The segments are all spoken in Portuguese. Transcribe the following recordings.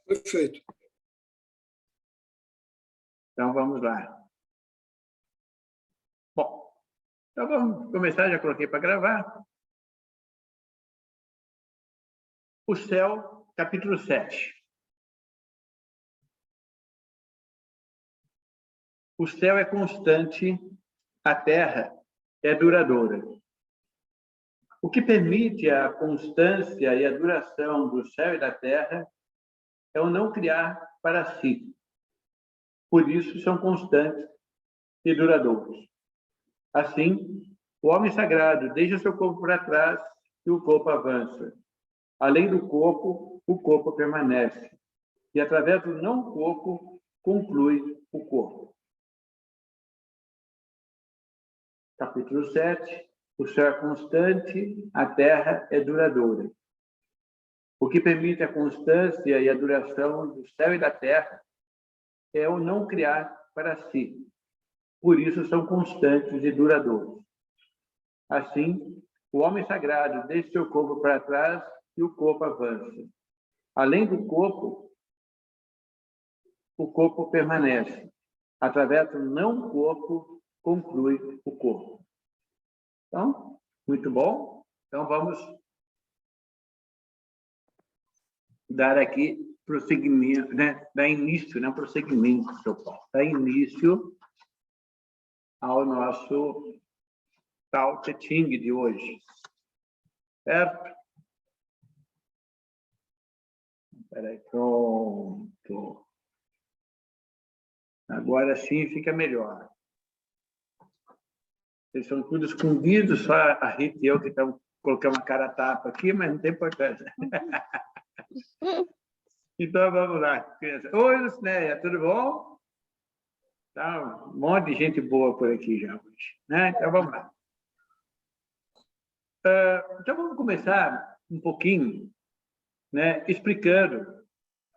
Perfeito. Então, vamos lá. Bom, então vamos começar, já coloquei para gravar. O céu, capítulo 7. O céu é constante, a terra é duradoura. O que permite a constância e a duração do céu e da terra é o não criar para si. Por isso são constantes e duradouros. Assim, o homem sagrado deixa seu corpo para trás e o corpo avança. Além do corpo, o corpo permanece. E através do não corpo, conclui o corpo. Capítulo 7. O céu é constante, a terra é duradoura. O que permite a constância e a duração do céu e da terra é o não criar para si. Por isso são constantes e duradouros. Assim, o homem sagrado deixa seu corpo para trás e o corpo avança. Além do corpo, o corpo permanece. Através do não corpo, conclui o corpo. Então, muito bom. Então, vamos dar aqui prosseguimento, né? Dar início, não prosseguimento, seu Paulo. Dar início ao nosso Tao Te Ching de hoje. Certo? Espera aí, pronto. Agora sim fica melhor. Eles são todos escondidos, só a Rita e eu que estamos colocando uma cara a tapa aqui, mas não tem importância. Então, vamos lá, criança. Oi, Lucinéia, tudo bom? Tá, um monte de gente boa por aqui já hoje, né? Então, vamos lá. Então, vamos começar um pouquinho, né, explicando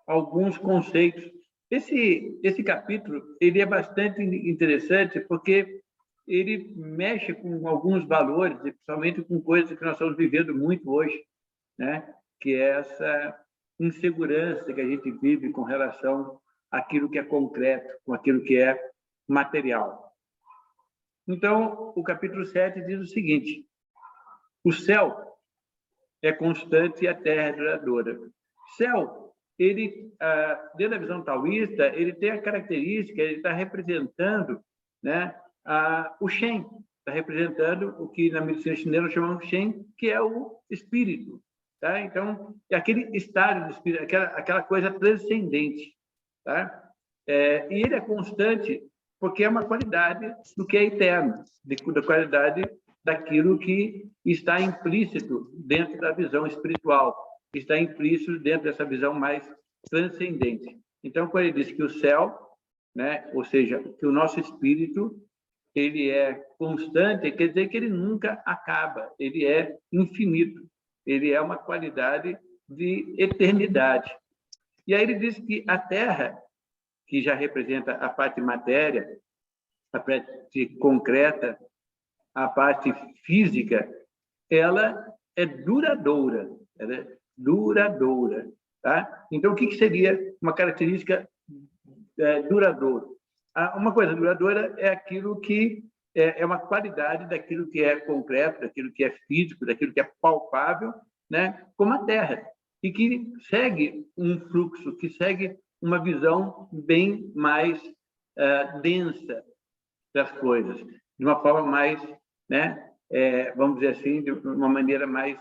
alguns conceitos. Esse capítulo ele é bastante interessante porque ele mexe com alguns valores, principalmente com coisas que nós estamos vivendo muito hoje, né? Que é essa insegurança que a gente vive com relação àquilo que é concreto, com aquilo que é material. Então, o capítulo 7 diz o seguinte: o céu é constante e a terra é duradoura. Céu, ele, dentro da visão taoísta, ele tem a característica, ele está representando, né, o Shen, está representando o que na medicina chinesa chamamos Shen, que é o espírito. Tá? Então, é aquele estado do espírito, aquela coisa transcendente. Tá? E ele é constante porque é uma qualidade do que é eterno, da qualidade daquilo que está implícito dentro da visão espiritual, está implícito dentro dessa visão mais transcendente. Então, quando ele diz que o céu, né, ou seja, que o nosso espírito, ele é constante, quer dizer que ele nunca acaba, ele é infinito, ele é uma qualidade de eternidade. E aí ele diz que a Terra, que já representa a parte matéria, a parte concreta, a parte física, ela é duradoura, ela é duradoura, tá? Então, o que seria uma característica duradoura? Uma coisa duradoura é aquilo que é uma qualidade daquilo que é concreto, daquilo que é físico, daquilo que é palpável, né? Como a Terra, e que segue um fluxo, que segue uma visão bem mais densa das coisas, de uma forma mais, né, vamos dizer assim, de uma maneira mais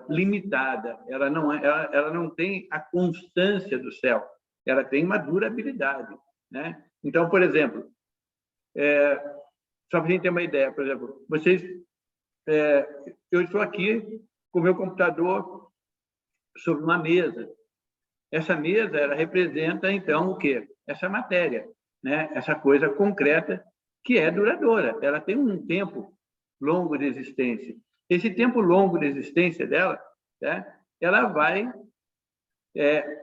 limitada. Ela não tem a constância do céu, ela tem uma durabilidade, né? Então, por exemplo, só para a gente ter uma ideia, por exemplo, eu estou aqui com o meu computador sobre uma mesa. Essa mesa, ela representa, então, o quê? Essa matéria, né? Essa coisa concreta que é duradoura. Ela tem um tempo longo de existência. Esse tempo longo de existência dela, né? Ela vai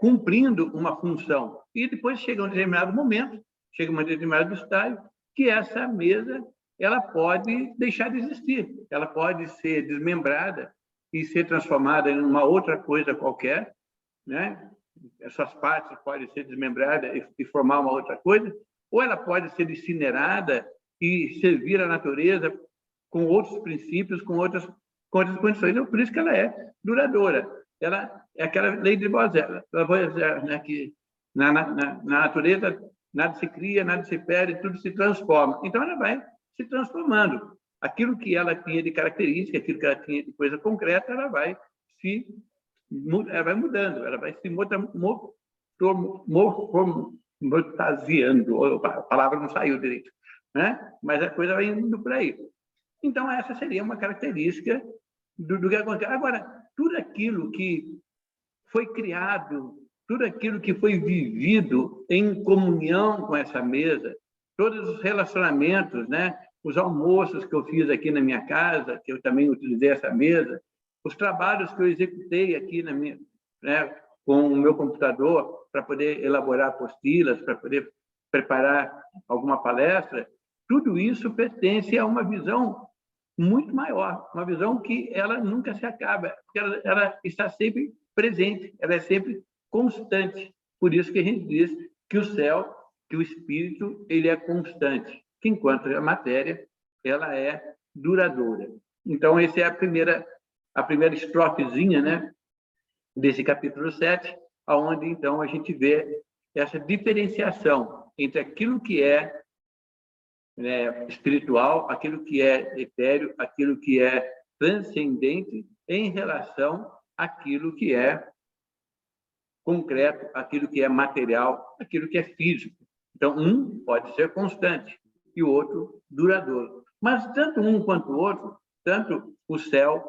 cumprindo uma função. E depois chega um determinado momento, chega um determinado estágio, que essa mesa ela pode deixar de existir. Ela pode ser desmembrada e ser transformada em uma outra coisa qualquer, né? as suas partes podem ser desmembradas e formar uma outra coisa, ou ela pode ser incinerada e servir a natureza com outros princípios, com outras condições. Então, por isso que ela é duradoura. Ela é aquela lei de Lavoisier, né, que na natureza nada se cria, nada se perde, tudo se transforma. Então, ela vai se transformando. Aquilo que ela tinha de característica, aquilo que ela tinha de coisa concreta, ela vai mudando, ela vai se mortaziando, a palavra não saiu direito, né? Mas a coisa vai indo por aí. Então, essa seria uma característica do que acontece. Agora, tudo aquilo que foi criado, tudo aquilo que foi vivido em comunhão com essa mesa, todos os relacionamentos, né? Os almoços que eu fiz aqui na minha casa, que eu também utilizei essa mesa, os trabalhos que eu executei aqui né, com o meu computador para poder elaborar apostilas, para poder preparar alguma palestra, tudo isso pertence a uma visão muito maior, uma visão que ela nunca se acaba, porque ela está sempre presente, ela é sempre constante. Por isso que a gente diz que o céu, que o espírito, ele é constante, que enquanto a matéria, ela é duradoura. Então, essa é a primeira estrofezinha, né, desse capítulo 7, onde, então, a gente vê essa diferenciação entre aquilo que é, né, espiritual, aquilo que é etéreo, aquilo que é transcendente, em relação àquilo que é concreto, aquilo que é material, aquilo que é físico. Então, um pode ser constante e o outro duradouro. Mas tanto um quanto o outro, tanto o céu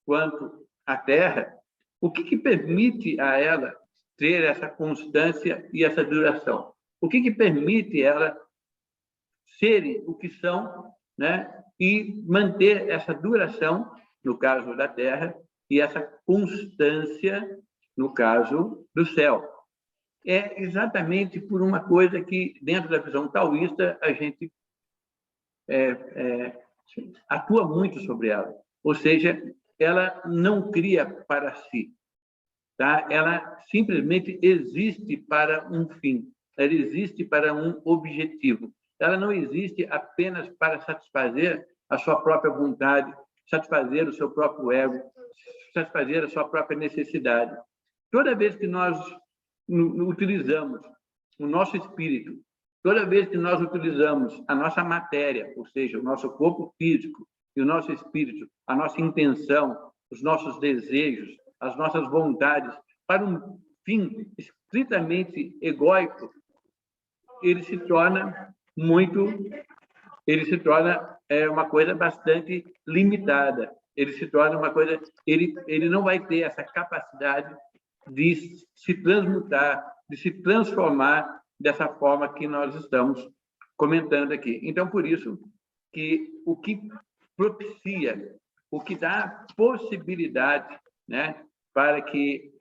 quanto a terra, o que permite a ela ter essa constância e essa duração? O que permite ela serem o que são, né? E manter essa duração, no caso da terra, e essa constância, no caso do céu? É exatamente por uma coisa que, dentro da visão taoísta, a gente atua muito sobre ela. Ou seja, ela não cria para si, tá? Ela simplesmente existe para um fim, ela existe para um objetivo. Ela não existe apenas para satisfazer a sua própria vontade, satisfazer o seu próprio ego, satisfazer a sua própria necessidade. Toda vez que nós utilizamos o nosso espírito, toda vez que nós utilizamos a nossa matéria, ou seja, o nosso corpo físico e o nosso espírito, a nossa intenção, os nossos desejos, as nossas vontades, para um fim estritamente egóico, ele se torna uma coisa bastante limitada. Ele se torna uma coisa, ele não vai ter essa capacidade de se transmutar, de se transformar dessa forma que nós estamos comentando aqui. Então, por isso que o que propicia, o que dá possibilidade, né, para que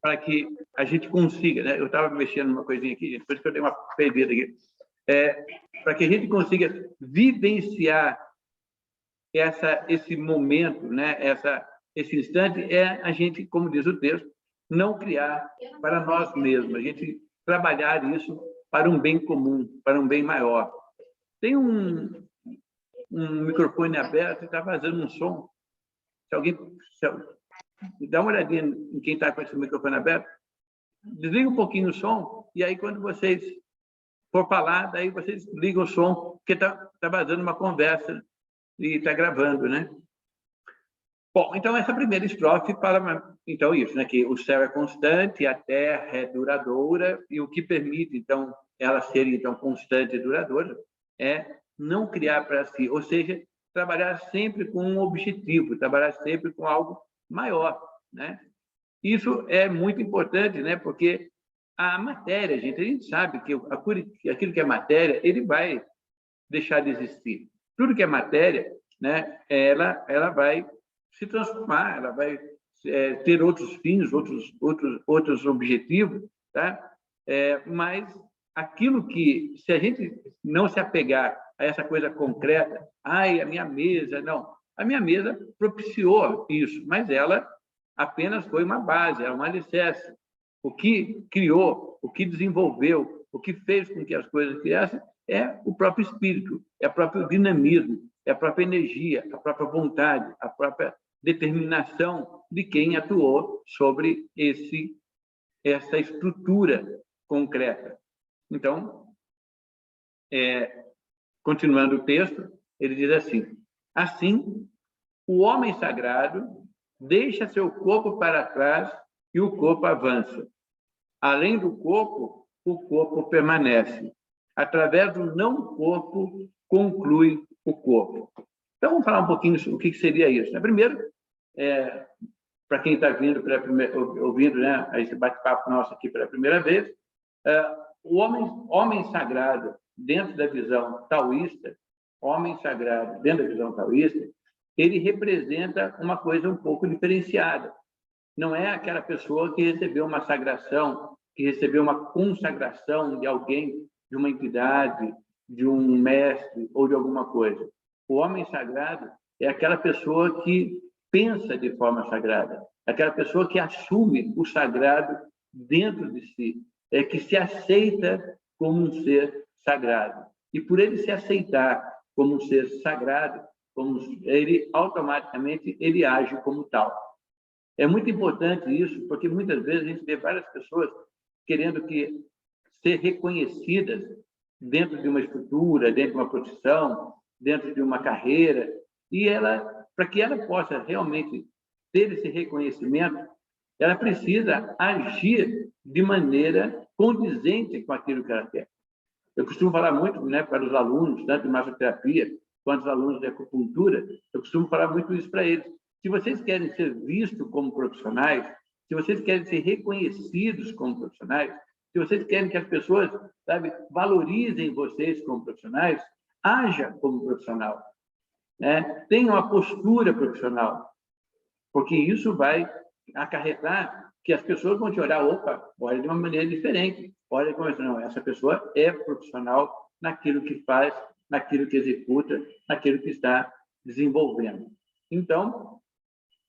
para que a gente consiga, né? Eu estava mexendo numa coisinha aqui, depois que eu dei uma perdida aqui, para que a gente consiga vivenciar esse momento, né? Esse instante, é a gente, como diz o texto, não criar para nós mesmos, a gente trabalhar isso para um bem comum, para um bem maior. Tem um microfone aberto e está fazendo um som. Se alguém dá uma olhadinha em quem está com esse microfone aberto, desliga um pouquinho o som, e aí, quando vocês for falar, daí vocês ligam o som, porque está vazando uma conversa e está gravando, né? Bom, então, essa primeira estrofe fala, então, isso, né? Que o céu é constante, a terra é duradoura, e o que permite, então, ela ser, então, constante e duradoura é não criar para si, ou seja, trabalhar sempre com um objetivo, trabalhar sempre com algo maior, né? Isso é muito importante, né? Porque a matéria, a gente sabe que aquilo que é matéria, ele vai deixar de existir. Tudo que é matéria, né? Ela vai se transformar, ela vai ter outros fins, outros objetivos, tá? Mas aquilo que, se a gente não se apegar a essa coisa concreta, a minha mesa, não, A minha mesa propiciou isso, mas ela apenas foi uma base, é um alicerce. O que criou, o que desenvolveu, o que fez com que as coisas criassem é o próprio espírito, é o próprio dinamismo, é a própria energia, a própria vontade, a própria determinação de quem atuou sobre essa estrutura concreta. Então, continuando o texto, ele diz assim: assim, o homem sagrado deixa seu corpo para trás e o corpo avança. Além do corpo, o corpo permanece. Através do não-corpo, conclui o corpo. Então, vamos falar um pouquinho sobre o que seria isso. Primeiro, para quem está ouvindo, né, esse bate-papo nosso aqui pela primeira vez, o homem sagrado, dentro da visão taoísta, ele representa uma coisa um pouco diferenciada. Não é aquela pessoa que recebeu uma sagração, que recebeu uma consagração de alguém, de uma entidade, de um mestre ou de alguma coisa. O homem sagrado é aquela pessoa que pensa de forma sagrada, aquela pessoa que assume o sagrado dentro de si, que se aceita como um ser sagrado. E por ele se aceitar como um ser sagrado, ele automaticamente ele age como tal. É muito importante isso, porque muitas vezes a gente vê várias pessoas querendo ser reconhecidas dentro de uma estrutura, dentro de uma profissão, dentro de uma carreira, e para que ela possa realmente ter esse reconhecimento, ela precisa agir de maneira condizente com aquilo que ela quer. Eu costumo falar muito, né, para os alunos, tanto de massoterapia quanto os alunos de acupuntura, eu costumo falar muito isso para eles. Se vocês querem ser vistos como profissionais, se vocês querem ser reconhecidos como profissionais, se vocês querem que as pessoas, valorizem vocês como profissionais, haja como profissional, né? Tenha uma postura profissional, porque isso vai acarretar que as pessoas vão te olhar, olha de uma maneira diferente, olha como não, essa pessoa é profissional naquilo que faz, naquilo que executa, naquilo que está desenvolvendo. Então,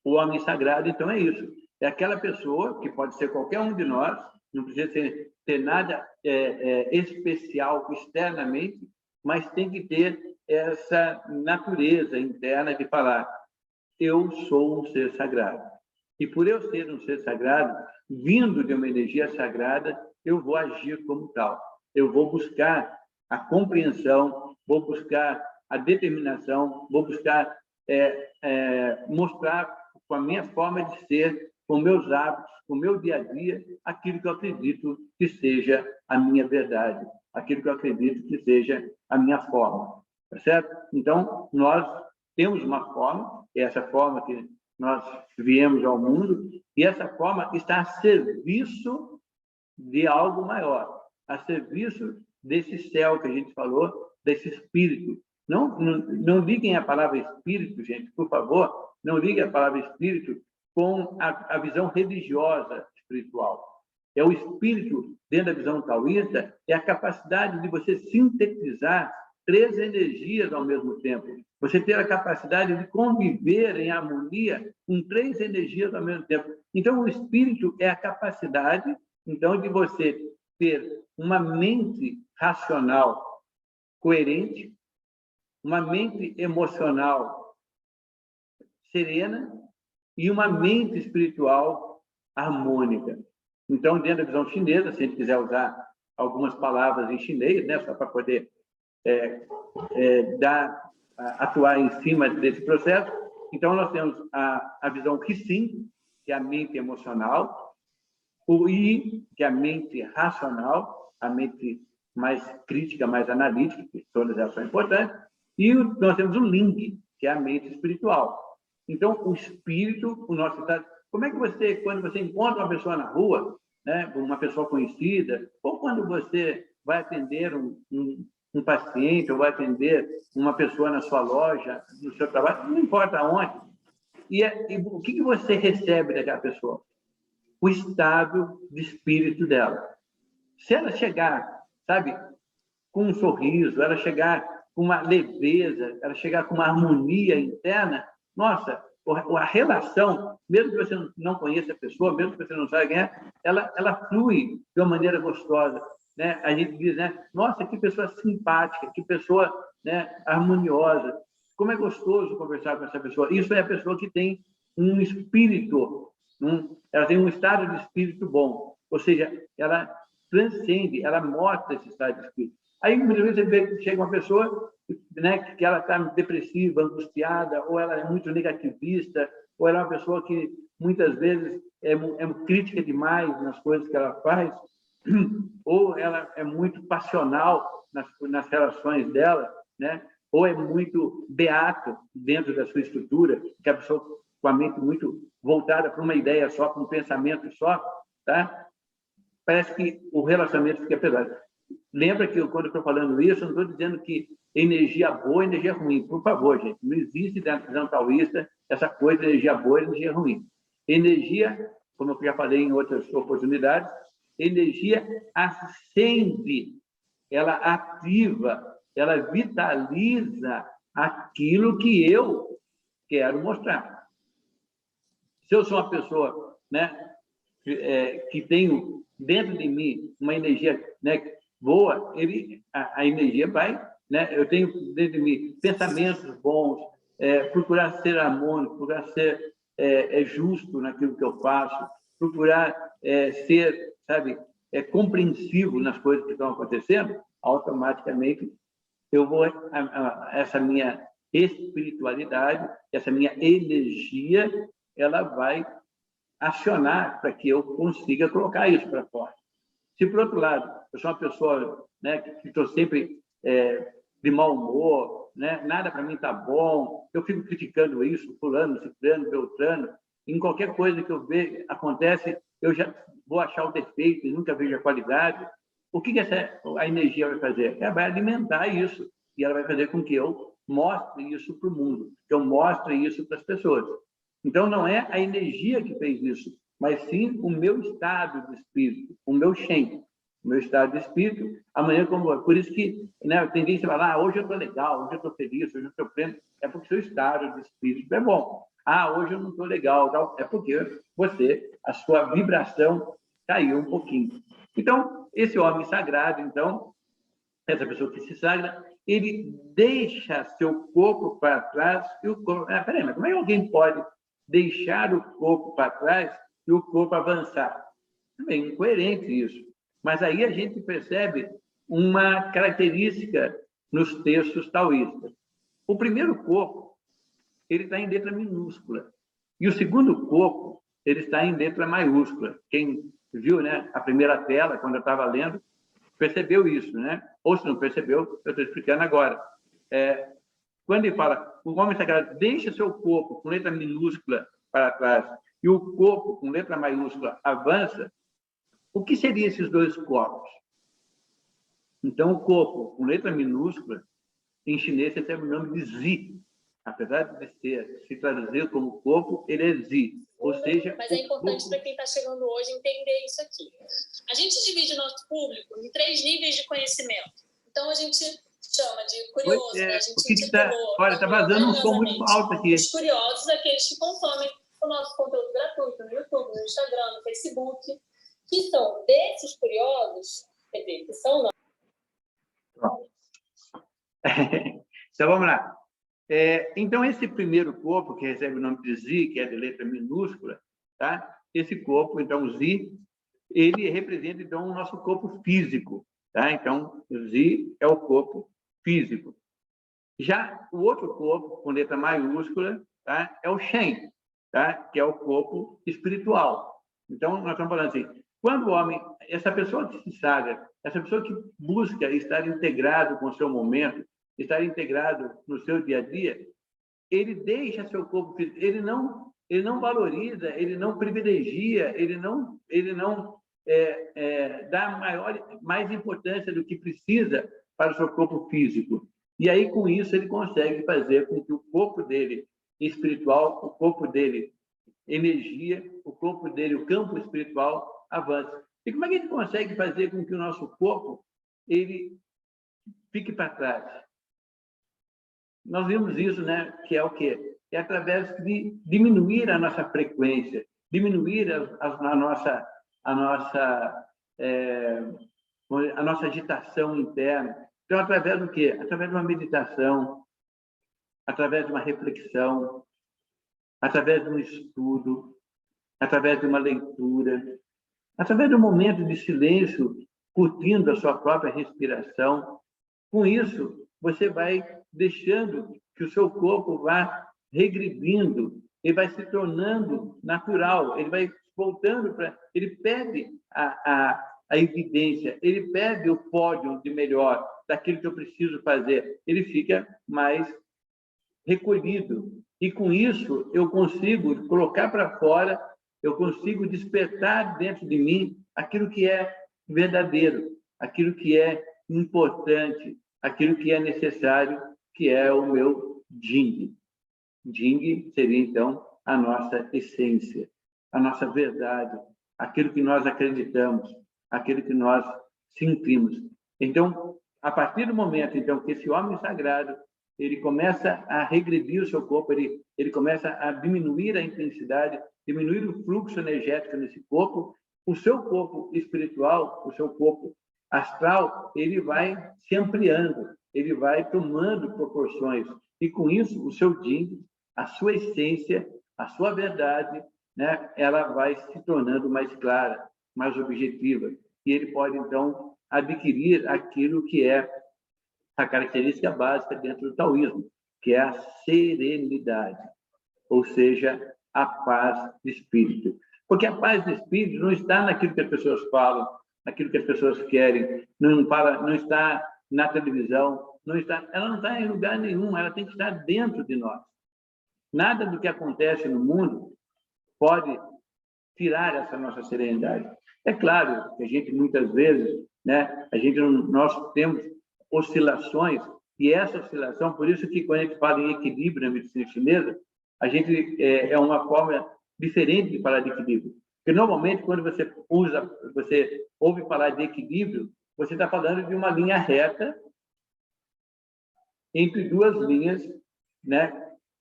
o homem sagrado, então, é isso. É aquela pessoa que pode ser qualquer um de nós, não precisa ter nada especial externamente, mas tem que ter essa natureza interna de falar: eu sou um ser sagrado. E por eu ser um ser sagrado, vindo de uma energia sagrada, eu vou agir como tal. Eu vou buscar a compreensão, vou buscar a determinação, vou buscar mostrar com a minha forma de ser, com meus hábitos, com o meu dia a dia, aquilo que eu acredito que seja a minha verdade, aquilo que eu acredito que seja a minha forma, tá certo? Então, nós temos uma forma, essa forma que nós viemos ao mundo, e essa forma está a serviço de algo maior, a serviço desse céu que a gente falou, desse espírito. Não liguem a palavra espírito, gente, por favor, não liguem a palavra espírito com a visão religiosa espiritual. É o espírito, dentro da visão taoísta, é a capacidade de você sintetizar 3 energias ao mesmo tempo. Você ter a capacidade de conviver em harmonia com 3 energias ao mesmo tempo. Então, o espírito é a capacidade, então, de você ter uma mente racional coerente, uma mente emocional serena e uma mente espiritual harmônica. Então, dentro da visão chinesa, se a gente quiser usar algumas palavras em chinês, né, só para poder atuar em cima desse processo, então nós temos a visão Qixing, que é a mente emocional, o Yi, que é a mente racional, a mente mais crítica, mais analítica, que todas elas são importantes, e nós temos o Ling, que é a mente espiritual. Então, o espírito, o nosso estado... Como é que você, quando você encontra uma pessoa na rua, né, uma pessoa conhecida, ou quando você vai atender um paciente, ou vai atender uma pessoa na sua loja, no seu trabalho, não importa onde, e o que você recebe daquela pessoa? O estado de espírito dela. Se ela chegar, com um sorriso, ela chegar com uma leveza, ela chegar com uma harmonia interna, nossa, a relação, mesmo que você não conheça a pessoa, mesmo que você não saiba quem é, ela flui de uma maneira gostosa, né? A gente diz, né? Nossa, que pessoa simpática, que pessoa, né, harmoniosa. Como é gostoso conversar com essa pessoa. Isso é a pessoa que tem um espírito, ela tem um estado de espírito bom. Ou seja, ela transcende, ela mostra esse estado de espírito. Aí, muitas vezes, você vê que chega uma pessoa, né, que ela está depressiva, angustiada, ou ela é muito negativista, ou ela é uma pessoa que, muitas vezes, é crítica demais nas coisas que ela faz, ou ela é muito passional nas relações dela, né? Ou é muito beato dentro da sua estrutura, que é a pessoa com a mente muito voltada para uma ideia só, para um pensamento só, tá? Parece que o relacionamento fica pesado. Lembra que quando eu estou falando isso, eu não estou dizendo que energia boa é energia ruim. Por favor, gente, não existe dentro da visão taoísta essa coisa de energia boa e energia ruim. Energia, como eu já falei em outras oportunidades, energia acende, ela ativa, ela vitaliza aquilo que eu quero mostrar. Se eu sou uma pessoa, né, que tenho dentro de mim uma energia, né, boa, a energia vai, né? Eu tenho dentro de mim pensamentos bons, procurar ser harmônico, procurar ser justo naquilo que eu faço, procurar ser, sabe, compreensivo nas coisas que estão acontecendo, automaticamente eu vou essa minha espiritualidade, essa minha energia, ela vai acionar para que eu consiga colocar isso para fora. Se, por outro lado, eu sou uma pessoa, né, que estou sempre de mau humor, né, nada para mim está bom, eu fico criticando isso, fulano, ciclano, beltrano, em qualquer coisa que eu vejo acontece, eu já vou achar o defeito e nunca vejo a qualidade. O que a energia vai fazer? Ela vai alimentar isso e ela vai fazer com que eu mostre isso para o mundo, que eu mostre isso para as pessoas. Então, não é a energia que fez isso, mas sim o meu estado de espírito, o meu Shen, o meu estado de espírito, a maneira como... Por isso que, né, tem gente que fala, hoje eu estou legal, hoje eu estou feliz, hoje eu estou pleno. É porque o seu estado de espírito é bom. Hoje eu não estou legal, tal. É porque a sua vibração caiu um pouquinho. Então, esse homem sagrado, então, essa pessoa que se sagra, ele deixa seu corpo para trás e o corpo... Peraí, mas como é que alguém pode deixar o corpo para trás e o corpo avançar? É bem incoerente isso. Mas aí a gente percebe uma característica nos textos taoístas. O primeiro corpo, ele está em letra minúscula. E o segundo corpo, ele está em letra maiúscula. Quem viu, né, a primeira tela, quando eu estava lendo, percebeu isso, né? Ou se não percebeu, eu estou explicando agora. Quando ele fala, o homem sagrado deixa seu corpo com letra minúscula para trás e o corpo com letra maiúscula avança, o que seriam esses dois corpos? Então, o corpo com letra minúscula, em chinês, recebe o nome de Zi. Apesar de se traduzir como corpo, ele é Zi. Ou seja, mas é importante para quem está chegando hoje entender isso aqui. A gente divide o nosso público em 3 níveis de conhecimento. Então, a gente chama de curioso, né? A gente intitulou... Olha, está vazando um som muito alto aqui. Os curiosos, aqueles que consomem o nosso conteúdo gratuito no YouTube, no Instagram, no Facebook, que são desses curiosos, quer dizer, que são não. Então, vamos lá. Então, esse primeiro corpo, que recebe o nome de Zi, que é de letra minúscula, tá? Esse corpo, então, Zi, ele representa, então, o nosso corpo físico, tá? Então, Zi é o corpo físico. Já o outro corpo, com letra maiúscula, tá? É o Shen, tá? Que é o corpo espiritual. Então, nós estamos falando assim, quando o homem, essa pessoa que se sagra, essa pessoa que busca estar integrado com o seu momento, estar integrado no seu dia a dia, ele deixa seu corpo físico, ele não valoriza, ele não privilegia, ele não dá mais importância do que precisa para o seu corpo físico. E aí, com isso, ele consegue fazer com que o corpo dele espiritual, o corpo dele energia, o corpo dele, o campo espiritual, avance. E como é que a gente consegue fazer com que o nosso corpo ele fique para trás? Nós vimos isso, né? Que é o quê? é através de diminuir a nossa frequência, diminuir a nossa agitação interna. Então, através do quê? Através de uma meditação, através de uma reflexão, através de um estudo, através de uma leitura, através de um momento de silêncio, curtindo a sua própria respiração. Com isso, você vai deixando que o seu corpo vá regredindo, ele vai se tornando natural, ele vai voltando para... Ele perde a evidência, ele perde o pódio de melhor, daquilo que eu preciso fazer. Ele fica mais recolhido. E, com isso, eu consigo colocar para fora, eu consigo despertar dentro de mim aquilo que é verdadeiro, aquilo que é importante, aquilo que é necessário, que é o meu Jing. Jing seria, então, a nossa essência, a nossa verdade, aquilo que nós acreditamos, aquilo que nós sentimos. Então, a partir do momento então, que esse homem sagrado ele começa a regredir o seu corpo, ele começa a diminuir a intensidade, diminuir o fluxo energético nesse corpo, o seu corpo espiritual, o seu corpo astral, ele vai se ampliando, ele vai tomando proporções. E, com isso, o seu Jing, a sua essência, a sua verdade, né, ela vai se tornando mais clara, mais objetiva. E ele pode, então, adquirir aquilo que é a característica básica dentro do taoísmo, que é a serenidade, ou seja, a paz de espírito. Porque a paz de espírito não está naquilo que as pessoas falam, naquilo que as pessoas querem, não está na televisão, ela não está em lugar nenhum, ela tem que estar dentro de nós. Nada do que acontece no mundo pode tirar essa nossa serenidade. É claro que a gente, muitas vezes, né, nós temos oscilações, e essa oscilação, por isso que quando a gente fala em equilíbrio na medicina chinesa, a gente é uma forma diferente de falar de equilíbrio. Porque, normalmente, quando você ouve falar de equilíbrio, você está falando de uma linha reta entre duas linhas, né,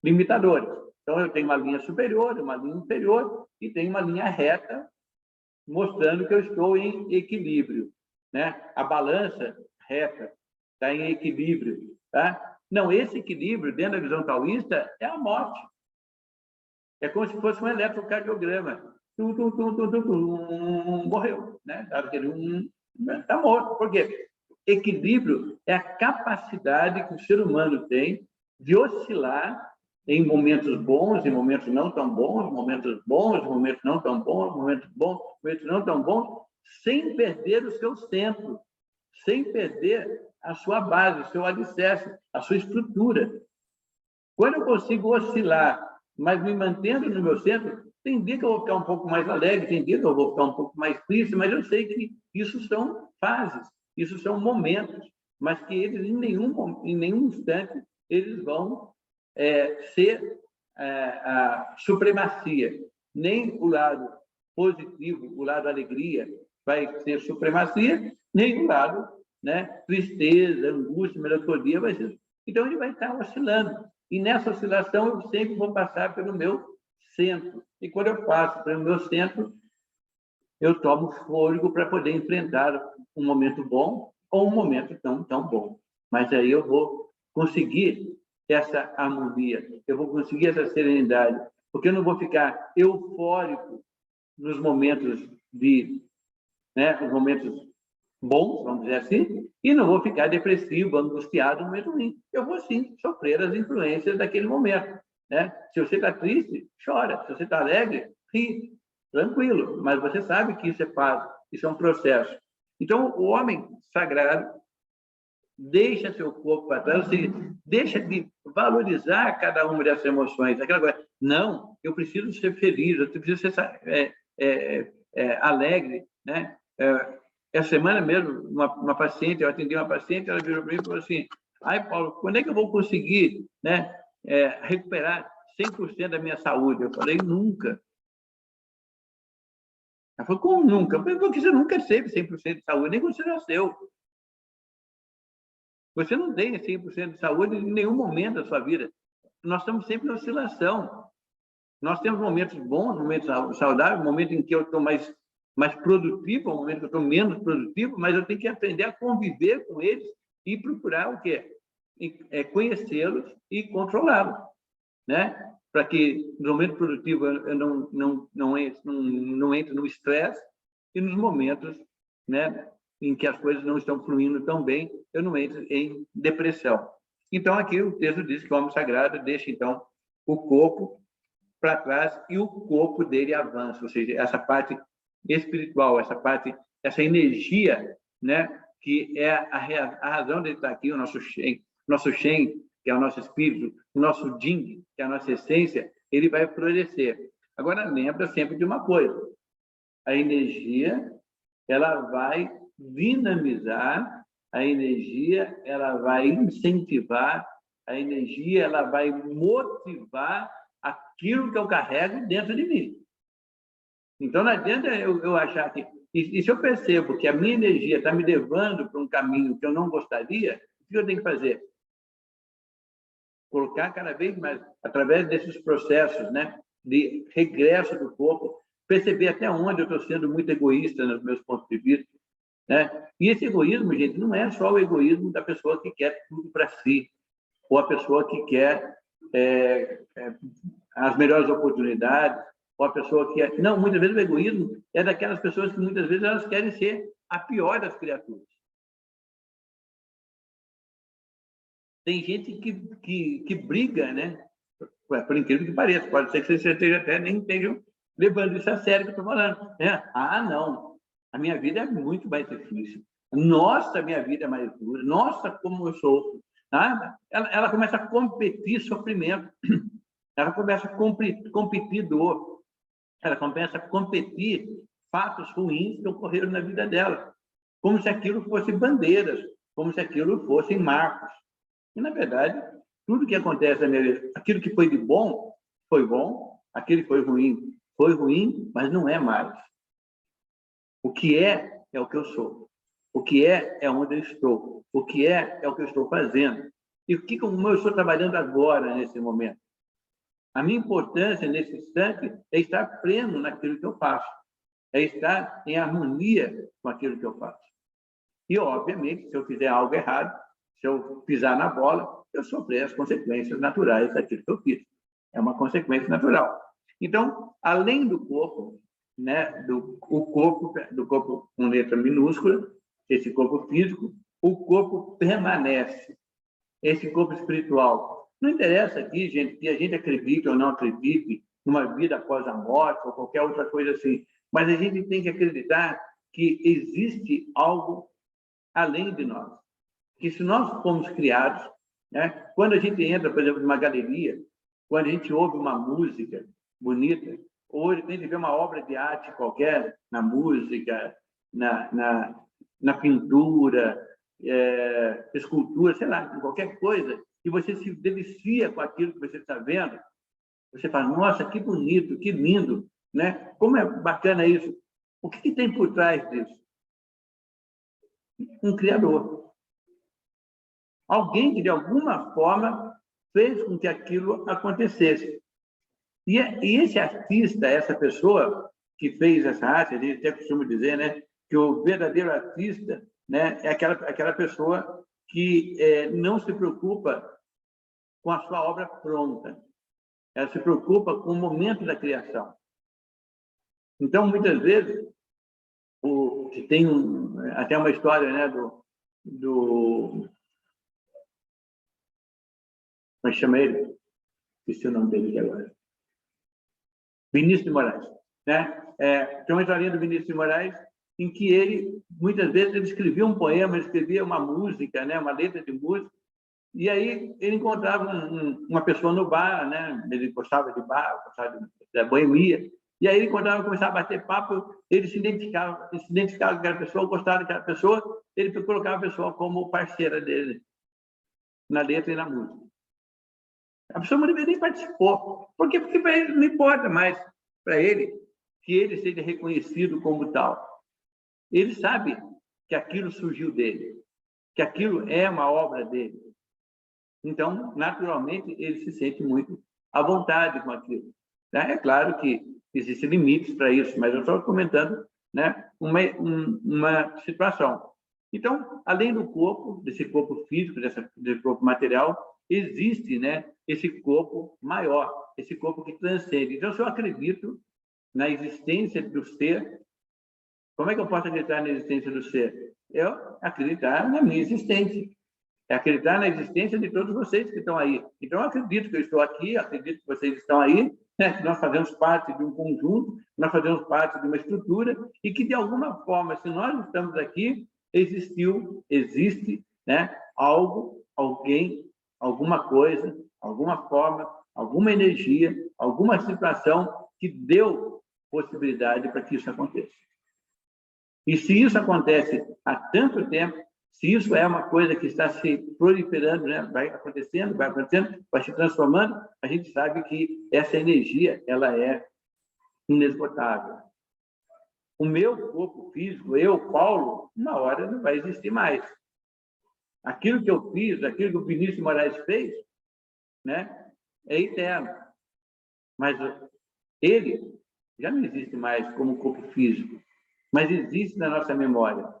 limitadoras. Então, eu tenho uma linha superior, uma linha inferior, e tenho uma linha reta mostrando que eu estou em equilíbrio, né? A balança reta está em equilíbrio, tá? Não, esse equilíbrio, dentro da visão taoísta, é a morte. É como se fosse um eletrocardiograma. Morreu, né? Está morto. Por quê? Equilíbrio é a capacidade que o ser humano tem de oscilar em momentos bons, em momentos não tão bons, momentos bons, momentos não tão bons, momentos bons, momentos não tão bons, sem perder o seu centro, sem perder a sua base, o seu alicerce, a sua estrutura. Quando eu consigo oscilar, mas me mantendo no meu centro, tem dia que eu vou ficar um pouco mais alegre, tem dia que eu vou ficar um pouco mais triste, mas eu sei que isso são fases, isso são momentos, mas que eles, em nenhum instante, eles vão ser a supremacia. Nem o lado positivo, o lado alegria, vai ser supremacia, nem o lado, né, tristeza, angústia, melancolia vai ser. Então, ele vai estar oscilando. E nessa oscilação, eu sempre vou passar pelo meu centro. E quando eu passo pelo meu centro, eu tomo fôlego para poder enfrentar um momento bom ou um momento não tão bom. Mas aí eu vou conseguir essa harmonia, eu vou conseguir essa serenidade, porque eu não vou ficar eufórico nos momentos os momentos bons, vamos dizer assim, e não vou ficar depressivo, angustiado no momento ruim. Eu vou, sim, sofrer as influências daquele momento, né? Se você está triste, chora. Se você está alegre, ri. Tranquilo. Mas você sabe que isso é fase, isso é um processo. Então, o homem sagrado deixa seu corpo para trás, ou seja, deixa de valorizar cada uma dessas emoções. Aquela coisa, não, eu preciso ser feliz, eu preciso ser alegre, né? Essa semana mesmo, uma paciente, eu atendi uma paciente, ela virou para mim e falou assim: ai, Paulo, quando é que eu vou conseguir, né, recuperar 100% da minha saúde? Eu falei: nunca. Ela falou: como nunca? Eu falei: porque você nunca teve 100% de saúde, nem quando você nasceu. Você não tem 100% de saúde em nenhum momento da sua vida. nós estamos sempre em oscilação. Nós temos momentos bons, momentos saudáveis, momentos em que eu estou mais produtivo, momentos em que eu estou menos produtivo, mas eu tenho que aprender a conviver com eles e procurar o quê? Conhecê-los e controlá-los, né? Para que no momento produtivo eu não entre no estresse e nos momentos, né, em que as coisas não estão fluindo tão bem, eu não entre em depressão. Então, aqui o texto diz que o homem sagrado deixa, então, o corpo para trás e o corpo dele avança, ou seja, essa parte espiritual, essa energia, né, que é a razão dele estar aqui, o nosso Shen, que é o nosso espírito, o nosso Jing, que é a nossa essência, ele vai florescer. Agora, lembra sempre de uma coisa, a energia, ela vai dinamizar, a energia, ela vai incentivar, a energia, ela vai motivar aquilo que eu carrego dentro de mim. Então, não adianta eu achar que... E se eu percebo que a minha energia está me levando para um caminho que eu não gostaria, o que eu tenho que fazer? Colocar cada vez mais, através desses processos, né, de regresso do corpo, perceber até onde eu estou sendo muito egoísta nos meus pontos de vista, né? E esse egoísmo, gente, não é só o egoísmo da pessoa que quer tudo para si, ou a pessoa que quer as melhores oportunidades, ou a pessoa que... Não, muitas vezes o egoísmo é daquelas pessoas que muitas vezes elas querem ser a pior das criaturas. Tem gente que briga, né? Por incrível que pareça, pode ser que você nem estejam levando isso a sério que eu estou falando. Ah, não, a minha vida é muito mais difícil. Nossa, minha vida é mais dura. Nossa, como eu sofro. Ela começa a competir sofrimento. Ela começa a competir dor. Ela começa a competir fatos ruins que ocorreram na vida dela. Como se aquilo fosse bandeiras, como se aquilo fossem marcos. E, na verdade, tudo que acontece na minha vida, aquilo que foi de bom, foi bom, aquilo que foi ruim, mas não é mais. O que é o que eu sou. O que é onde eu estou. O que é o que eu estou fazendo. E como eu estou trabalhando agora, nesse momento. A minha importância, nesse instante, é estar pleno naquilo que eu faço. É estar em harmonia com aquilo que eu faço. E, obviamente, se eu fizer algo errado, se eu pisar na bola, eu sofrer as consequências naturais daquilo que eu fiz. É uma consequência natural. Então, além do corpo, né, do corpo com letra minúscula, esse corpo físico, o corpo permanece. Esse corpo espiritual. Não interessa aqui, gente, que a gente acredite ou não acredite numa vida após a morte ou qualquer outra coisa assim, mas a gente tem que acreditar que existe algo além de nós. Que se nós fomos criados, né, quando a gente entra, por exemplo, numa galeria, quando a gente ouve uma música bonita, ou a gente vê uma obra de arte qualquer, na música, na pintura, escultura, sei lá, qualquer coisa, e você se delicia com aquilo que você está vendo, você fala, nossa, que bonito, que lindo, né? Como é bacana isso. O que tem por trás disso? Um criador. Alguém que, de alguma forma, fez com que aquilo acontecesse. E esse artista, essa pessoa que fez essa arte, a gente até costuma dizer, né, que o verdadeiro artista, né, é aquela pessoa que não se preocupa com a sua obra pronta. Ela se preocupa com o momento da criação. Então, muitas vezes, tem até uma história, né, como é que chama ele? Esqueci o nome dele aqui agora. Vinícius de Moraes. Né? Tem uma historinha do Vinícius de Moraes em que ele, muitas vezes, ele escrevia um poema, ele escrevia uma música, né, uma letra de música, e aí ele encontrava uma pessoa no bar, né? Ele gostava de bar, gostava da boemia, e aí ele encontrava, começava a bater papo, ele se identificava com aquela pessoa, gostava daquela pessoa, ele colocava a pessoa como parceira dele, na letra e na música. A pessoa muitas vezes nem participou. Por quê? Porque para ele não importa mais para ele que ele seja reconhecido como tal. Ele sabe que aquilo surgiu dele, que aquilo é uma obra dele. Então, naturalmente, ele se sente muito à vontade com aquilo. Né? É claro que existem limites para isso, mas eu estou comentando, né, uma situação. Então, além do corpo, desse corpo físico, desse corpo material, existe, né, esse corpo maior, esse corpo que transcende. Então, se eu acredito na existência do ser, como é que eu posso acreditar na existência do ser? Eu acreditar na minha existência. É acreditar na existência de todos vocês que estão aí. Então, eu acredito que eu estou aqui, acredito que vocês estão aí, né? Que nós fazemos parte de um conjunto, nós fazemos parte de uma estrutura e que, de alguma forma, se nós estamos aqui, existe, né? Algo, alguém, alguma coisa, alguma forma, alguma energia, alguma situação que deu possibilidade para que isso aconteça. E se isso acontece há tanto tempo, se isso é uma coisa que está se proliferando, né? Vai acontecendo, vai se transformando, a gente sabe que essa energia ela é inesgotável. O meu corpo físico, eu, Paulo, uma hora não vai existir mais. Aquilo que eu fiz, aquilo que o Vinícius Moraes fez, né? É eterno. Mas ele já não existe mais como corpo físico, mas existe na nossa memória.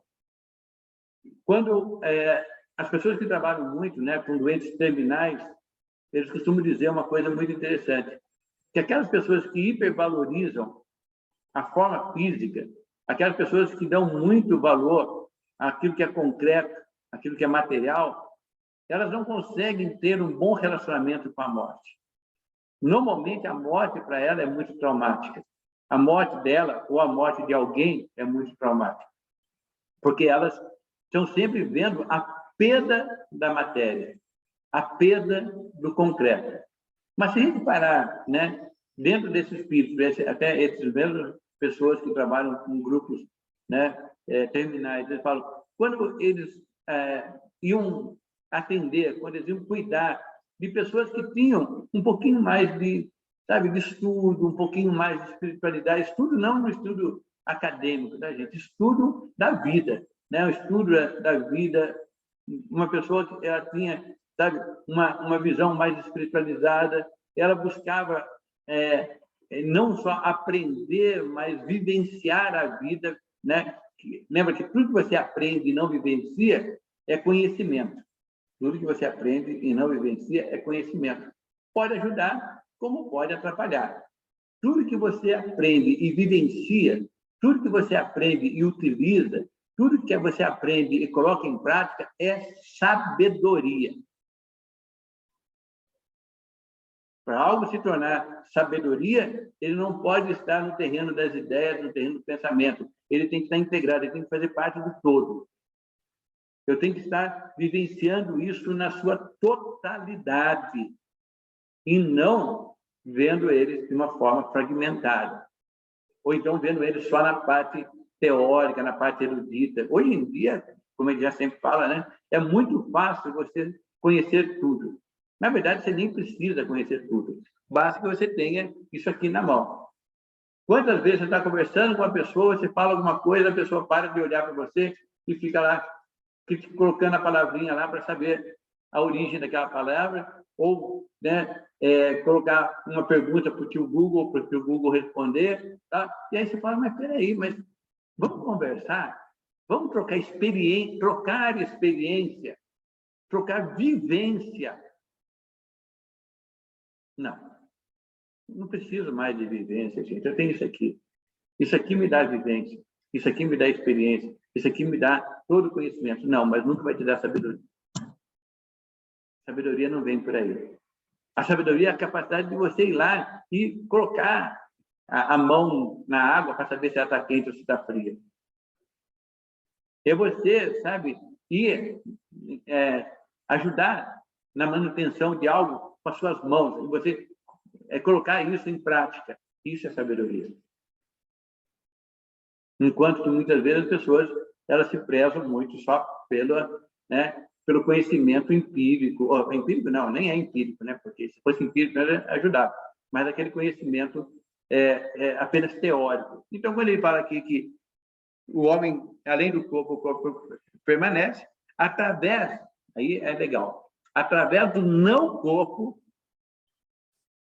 Quando as pessoas que trabalham muito, né, com doentes terminais, eles costumam dizer uma coisa muito interessante, que aquelas pessoas que hipervalorizam a forma física, aquelas pessoas que dão muito valor àquilo que é concreto, àquilo que é material, elas não conseguem ter um bom relacionamento com a morte. Normalmente, a morte para ela é muito traumática. A morte dela ou a morte de alguém é muito traumática, porque elas estão sempre vendo a perda da matéria, a perda do concreto. Mas se a gente parar, né, dentro desse espírito, até essas mesmas pessoas que trabalham com grupos, né, terminais, eles falam, quando eles iam atender, quando eles iam cuidar de pessoas que tinham um pouquinho mais de, sabe, de estudo, um pouquinho mais de espiritualidade, estudo não no estudo acadêmico, tá, gente? Estudo da vida, né? O estudo da vida, uma pessoa que ela tinha, sabe, uma visão mais espiritualizada, ela buscava não só aprender, mas vivenciar a vida, né? Lembra que tudo que você aprende e não vivencia é conhecimento. Tudo que você aprende e não vivencia é conhecimento. Pode ajudar, como pode atrapalhar. Tudo que você aprende e vivencia, tudo que você aprende e utiliza, tudo que você aprende e coloca em prática é sabedoria. Para algo se tornar sabedoria, ele não pode estar no terreno das ideias, no terreno do pensamento. Ele tem que estar integrado, ele tem que fazer parte do todo. Eu tenho que estar vivenciando isso na sua totalidade e não vendo eles de uma forma fragmentada. Ou então vendo eles só na parte teórica, na parte erudita. Hoje em dia, como ele já sempre fala, né, é muito fácil você conhecer tudo. Na verdade, você nem precisa conhecer tudo. Basta que você tenha isso aqui na mão. Quantas vezes você está conversando com uma pessoa, você fala alguma coisa, a pessoa para de olhar para você e fica lá colocando a palavrinha lá para saber a origem daquela palavra, ou, né, colocar uma pergunta para o tio Google responder, tá? E aí você fala, mas peraí, mas vamos conversar, vamos trocar experiência, trocar vivência. Não preciso mais de vivência, gente, eu tenho isso aqui. Isso aqui me dá vivência, isso aqui me dá experiência, isso aqui me dá todo o conhecimento. Não, mas nunca vai te dar sabedoria. Sabedoria não vem por aí. A sabedoria é a capacidade de você ir lá e colocar a mão na água para saber se ela está quente ou se está fria. É você, sabe, ir ajudar na manutenção de algo com as suas mãos. E você colocar isso em prática. Isso é sabedoria. Enquanto que muitas vezes as pessoas elas se prezam muito só pelo conhecimento empírico. Empírico não, nem é empírico, né? Porque se fosse empírico, ele ajudava. Mas aquele conhecimento é apenas teórico. Então, quando ele fala aqui que o homem, além do corpo, o corpo permanece, através, aí é legal, através do não-corpo,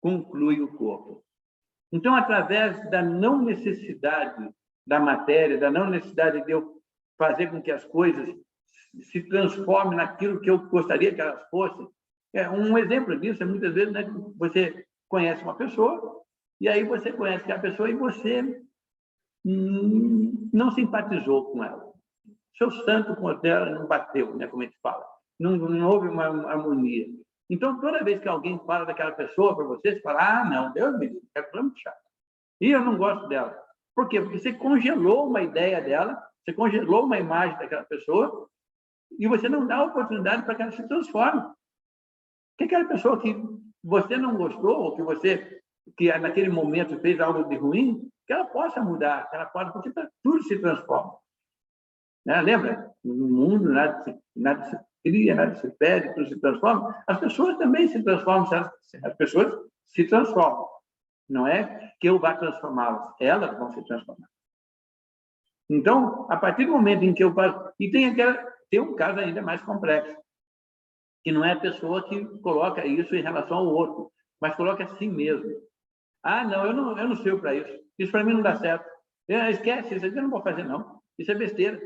conclui o corpo. Então, através da não necessidade da matéria, da não necessidade de eu fazer com que as coisas se transformem naquilo que eu gostaria que elas fossem. Um exemplo disso é, muitas vezes, né, você conhece uma pessoa, e aí você conhece aquela pessoa e você não simpatizou com ela. Seu santo com ela não bateu, né, como a gente fala. Não houve uma harmonia. Então, toda vez que alguém fala daquela pessoa para você, você fala, não, Deus me livre, é muito chato. E eu não gosto dela. Por quê? Porque você congelou uma ideia dela, você congelou uma imagem daquela pessoa, e você não dá oportunidade para que ela se transforme. Que aquela pessoa que você não gostou, ou que naquele momento fez algo de ruim, que ela possa mudar, que ela possa, porque tudo se transforma. Né? Lembra? No mundo nada se cria, nada se perde, tudo se transforma. As pessoas também se transformam, as pessoas se transformam. Não é que eu vá transformá-las, elas vão se transformar. Então, a partir do momento em que eu faço... E tem um caso ainda mais complexo, que não é a pessoa que coloca isso em relação ao outro, mas coloca a si mesmo. Não, eu não sirvo para isso. Isso para mim não dá certo. Esquece, isso aqui eu não vou fazer, não. Isso é besteira.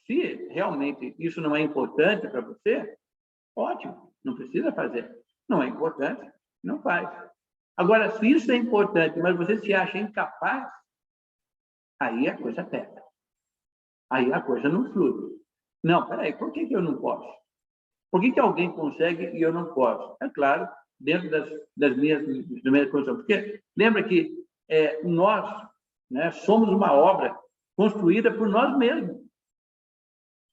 Se realmente isso não é importante para você, ótimo, não precisa fazer. Não é importante, não faz. Agora, se isso é importante, mas você se acha incapaz, aí a coisa pega. Aí a coisa não flui. Não, peraí, por que eu não posso? Por que alguém consegue e eu não posso? É claro, dentro das minhas condições. Porque lembra que nós, né, somos uma obra construída por nós mesmos.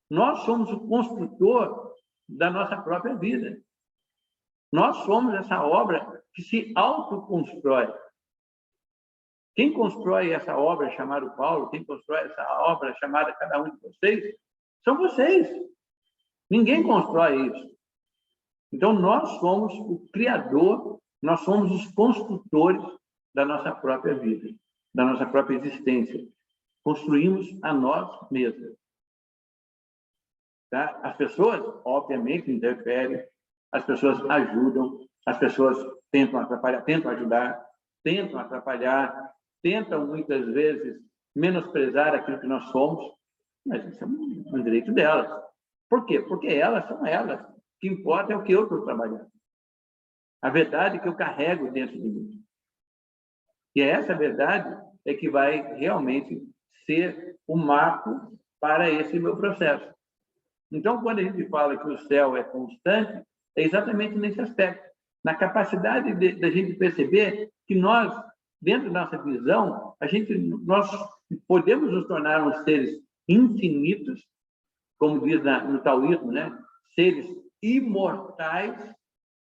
Nós somos o construtor da nossa própria vida. Nós somos essa obra que se autoconstrói. Quem constrói essa obra chamada Paulo, quem constrói essa obra chamada cada um de vocês, são vocês. Ninguém constrói isso. Então, nós somos o criador, nós somos os construtores da nossa própria vida, da nossa própria existência. Construímos a nós mesmos. Tá? As pessoas, obviamente, interferem, as pessoas ajudam, as pessoas tentam atrapalhar, tentam ajudar, tentam atrapalhar, tentam, muitas vezes, menosprezar aquilo que nós somos, mas isso é um direito delas. Por quê? Porque elas são elas. O que importa é o que eu estou trabalhando. A verdade que eu carrego dentro de mim. E essa verdade é que vai realmente ser o marco para esse meu processo. Então, quando a gente fala que o céu é constante, é exatamente nesse aspecto. Na capacidade da gente perceber que nós, dentro da nossa visão, nós podemos nos tornar uns seres infinitos, como diz no taoísmo, né? Seres imortais,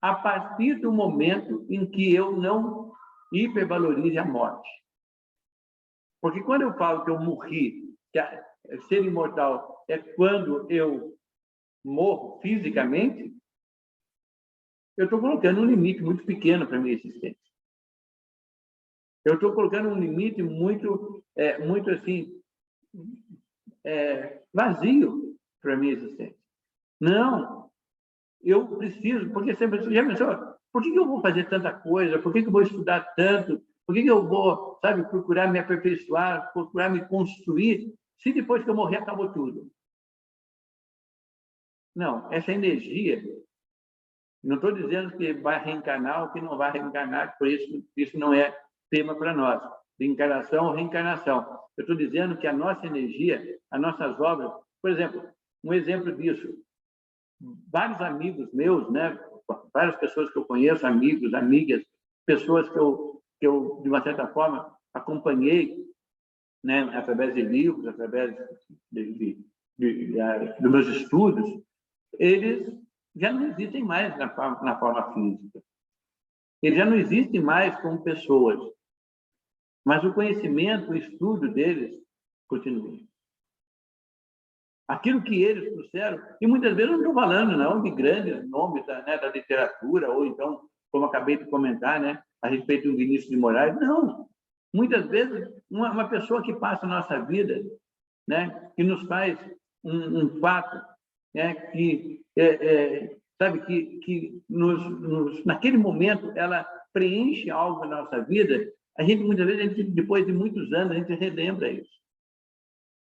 a partir do momento em que eu não hipervalorize a morte. Porque quando eu falo que eu morri, que ser imortal é quando eu morro fisicamente, eu estou colocando um limite muito pequeno para a minha existência. Eu estou colocando um limite muito assim, vazio para a minha existência. Não, eu preciso, porque sempre já pensou, por que eu vou fazer tanta coisa? Por que eu vou estudar tanto? Por que eu vou, procurar me aperfeiçoar, procurar me construir, se depois que eu morrer acabou tudo? Não, essa energia, não estou dizendo que vai reencarnar ou que não vai reencarnar, por isso não é tema para nós, de encarnação ou reencarnação. Eu estou dizendo que a nossa energia, as nossas obras, por exemplo, um exemplo disso, vários amigos meus, né, várias pessoas que eu conheço, amigos, amigas, pessoas que eu de uma certa forma, acompanhei, né, através de livros, através dos meus estudos, eles já não existem mais na forma física. Eles já não existem mais como pessoas. Mas o conhecimento, o estudo deles continua. Aquilo que eles trouxeram, e muitas vezes não estou falando não de grandes nomes da literatura, ou então, como acabei de comentar, né, a respeito do Vinícius de Moraes, não. Muitas vezes, uma pessoa que passa a nossa vida, né, que nos faz um fato né, que sabe que naquele momento ela preenche algo na nossa vida. A gente muitas vezes, depois de muitos anos, a gente relembra isso.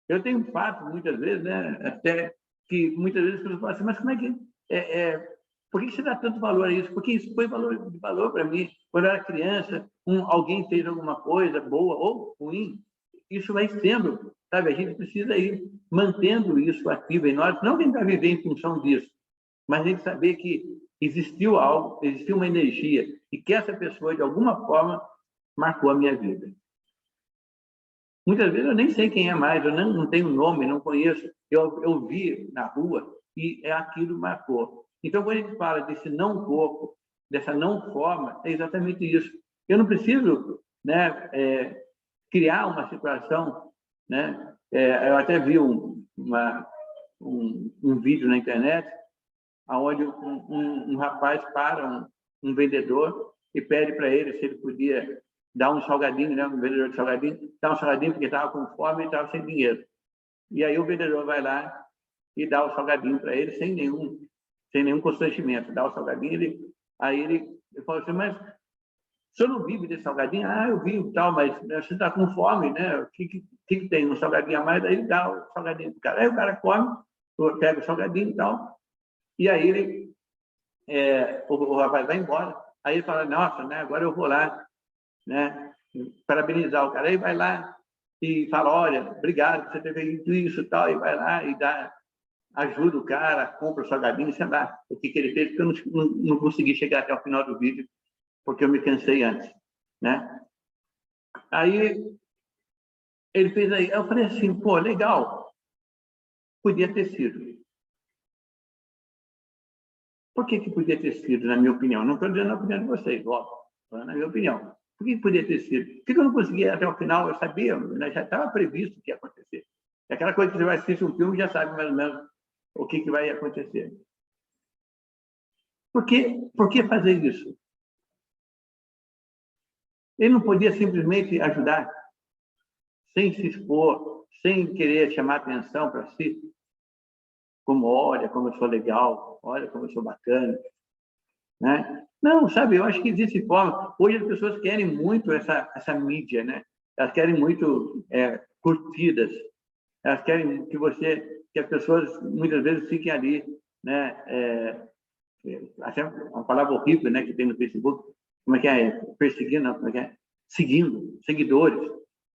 Eu tenho um fato muitas vezes, né, até que muitas vezes as pessoas falam assim, mas como é que por que você dá tanto valor a isso? Porque isso foi valor para mim. Quando eu era criança, alguém fez alguma coisa boa ou ruim, isso vai sendo, sabe? A gente precisa ir mantendo isso ativo em nós, não tentar viver em função disso, mas a gente saber que existiu algo, existiu uma energia, e que essa pessoa, de alguma forma, marcou a minha vida. Muitas vezes eu nem sei quem é mais, eu não tenho nome, não conheço. Eu vi na rua e aquilo marcou. Então, quando a gente fala desse não corpo, dessa não forma, é exatamente isso. Eu não preciso, né, criar uma situação, né? Eu até vi um vídeo na internet onde um rapaz para um vendedor e pede para ele se ele podia dar um salgadinho, né? Um vendedor de salgadinho, dar um salgadinho porque estava com fome e estava sem dinheiro. E aí o vendedor vai lá e dá o salgadinho para ele sem nenhum constrangimento. Dá o salgadinho, aí ele fala assim, mas o senhor não vive desse salgadinho? Ah, eu vivo tal, mas você está com fome, né? O que tem? Um salgadinho a mais? Aí ele dá o salgadinho para o cara. Aí o cara come, pega o salgadinho e tal, e aí o rapaz vai embora. Aí ele fala, nossa, né? Agora eu vou lá, né? Parabenizar o cara. Aí vai lá e fala, olha, obrigado por você ter feito isso e tal, e vai lá e ajuda o cara, compra o salgadinho, sei lá o que ele fez, porque eu não consegui chegar até o final do vídeo, porque eu me cansei antes, né? Aí ele fez aí, eu falei assim, pô, legal, podia ter sido. Por que podia ter sido, na minha opinião? Não estou dizendo a opinião de vocês, óbvio, na minha opinião. Por que podia ter sido? Por que eu não conseguia até o final? Eu sabia, né? Já estava previsto o que ia acontecer. É aquela coisa que você vai assistir um filme e já sabe mais ou menos o que vai acontecer. Por que fazer isso? Ele não podia simplesmente ajudar, sem se expor, sem querer chamar atenção para si, como, olha como eu sou legal, olha como eu sou bacana, né? Não, sabe, eu acho que existe forma. Hoje as pessoas querem muito essa mídia, né? Elas querem muito curtidas, elas querem que as pessoas muitas vezes fiquem ali, né? Até uma palavra horrível, né, que tem no Facebook, como é que é? Perseguindo, não, como é que é? Seguindo, seguidores.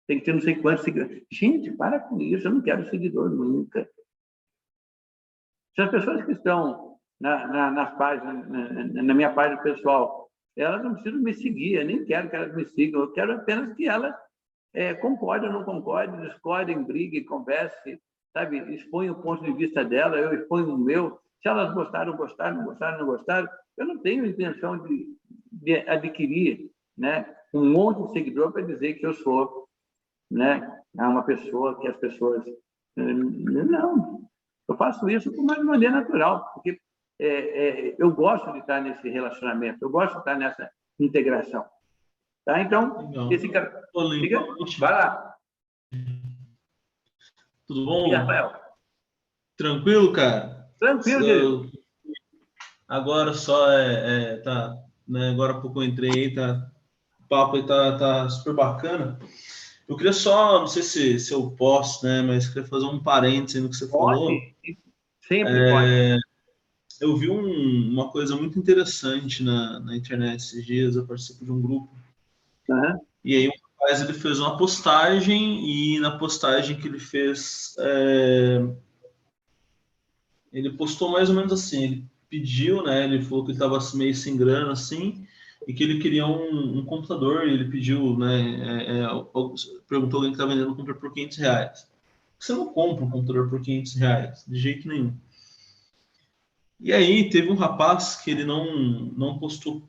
Tem que ter não sei quantos seguidores. Gente, para com isso, eu não quero seguidor nunca. Se as pessoas que estão nas páginas, na minha página pessoal, elas não precisam me seguir, eu nem quero que elas me sigam, eu quero apenas que elas concordem ou não concordem, discordem, briguem, conversem, sabe? Exponham o ponto de vista dela, eu exponho o meu. Se elas gostaram, gostaram, não gostaram, não gostaram, eu não tenho intenção de adquirir, né, um monte de seguidor para dizer que eu sou, né, uma pessoa que as pessoas... Não, eu faço isso de uma maneira natural, porque eu gosto de estar nesse relacionamento, eu gosto de estar nessa integração. Tá? Então, legal. esse cara... Vai lá. Tudo bom? E Rafael? Tranquilo, cara? Tranquilo, agora só tá, né, agora há pouco eu entrei aí, tá, o papo aí tá super bacana. Eu queria só, não sei se eu posso, né, mas queria fazer um parênteses no que você falou. Sempre pode. Eu vi uma coisa muito interessante na internet esses dias, eu participo de um grupo. Uhum. E aí o rapaz, ele fez uma postagem, e na postagem que ele fez, ele postou mais ou menos assim, ele pediu, né, ele falou que ele estava meio sem grana, assim, e que ele queria um computador, e ele pediu, né, perguntou alguém que está vendendo um computador por R$500. Você não compra um computador por R$500, de jeito nenhum. E aí teve um rapaz que ele não postou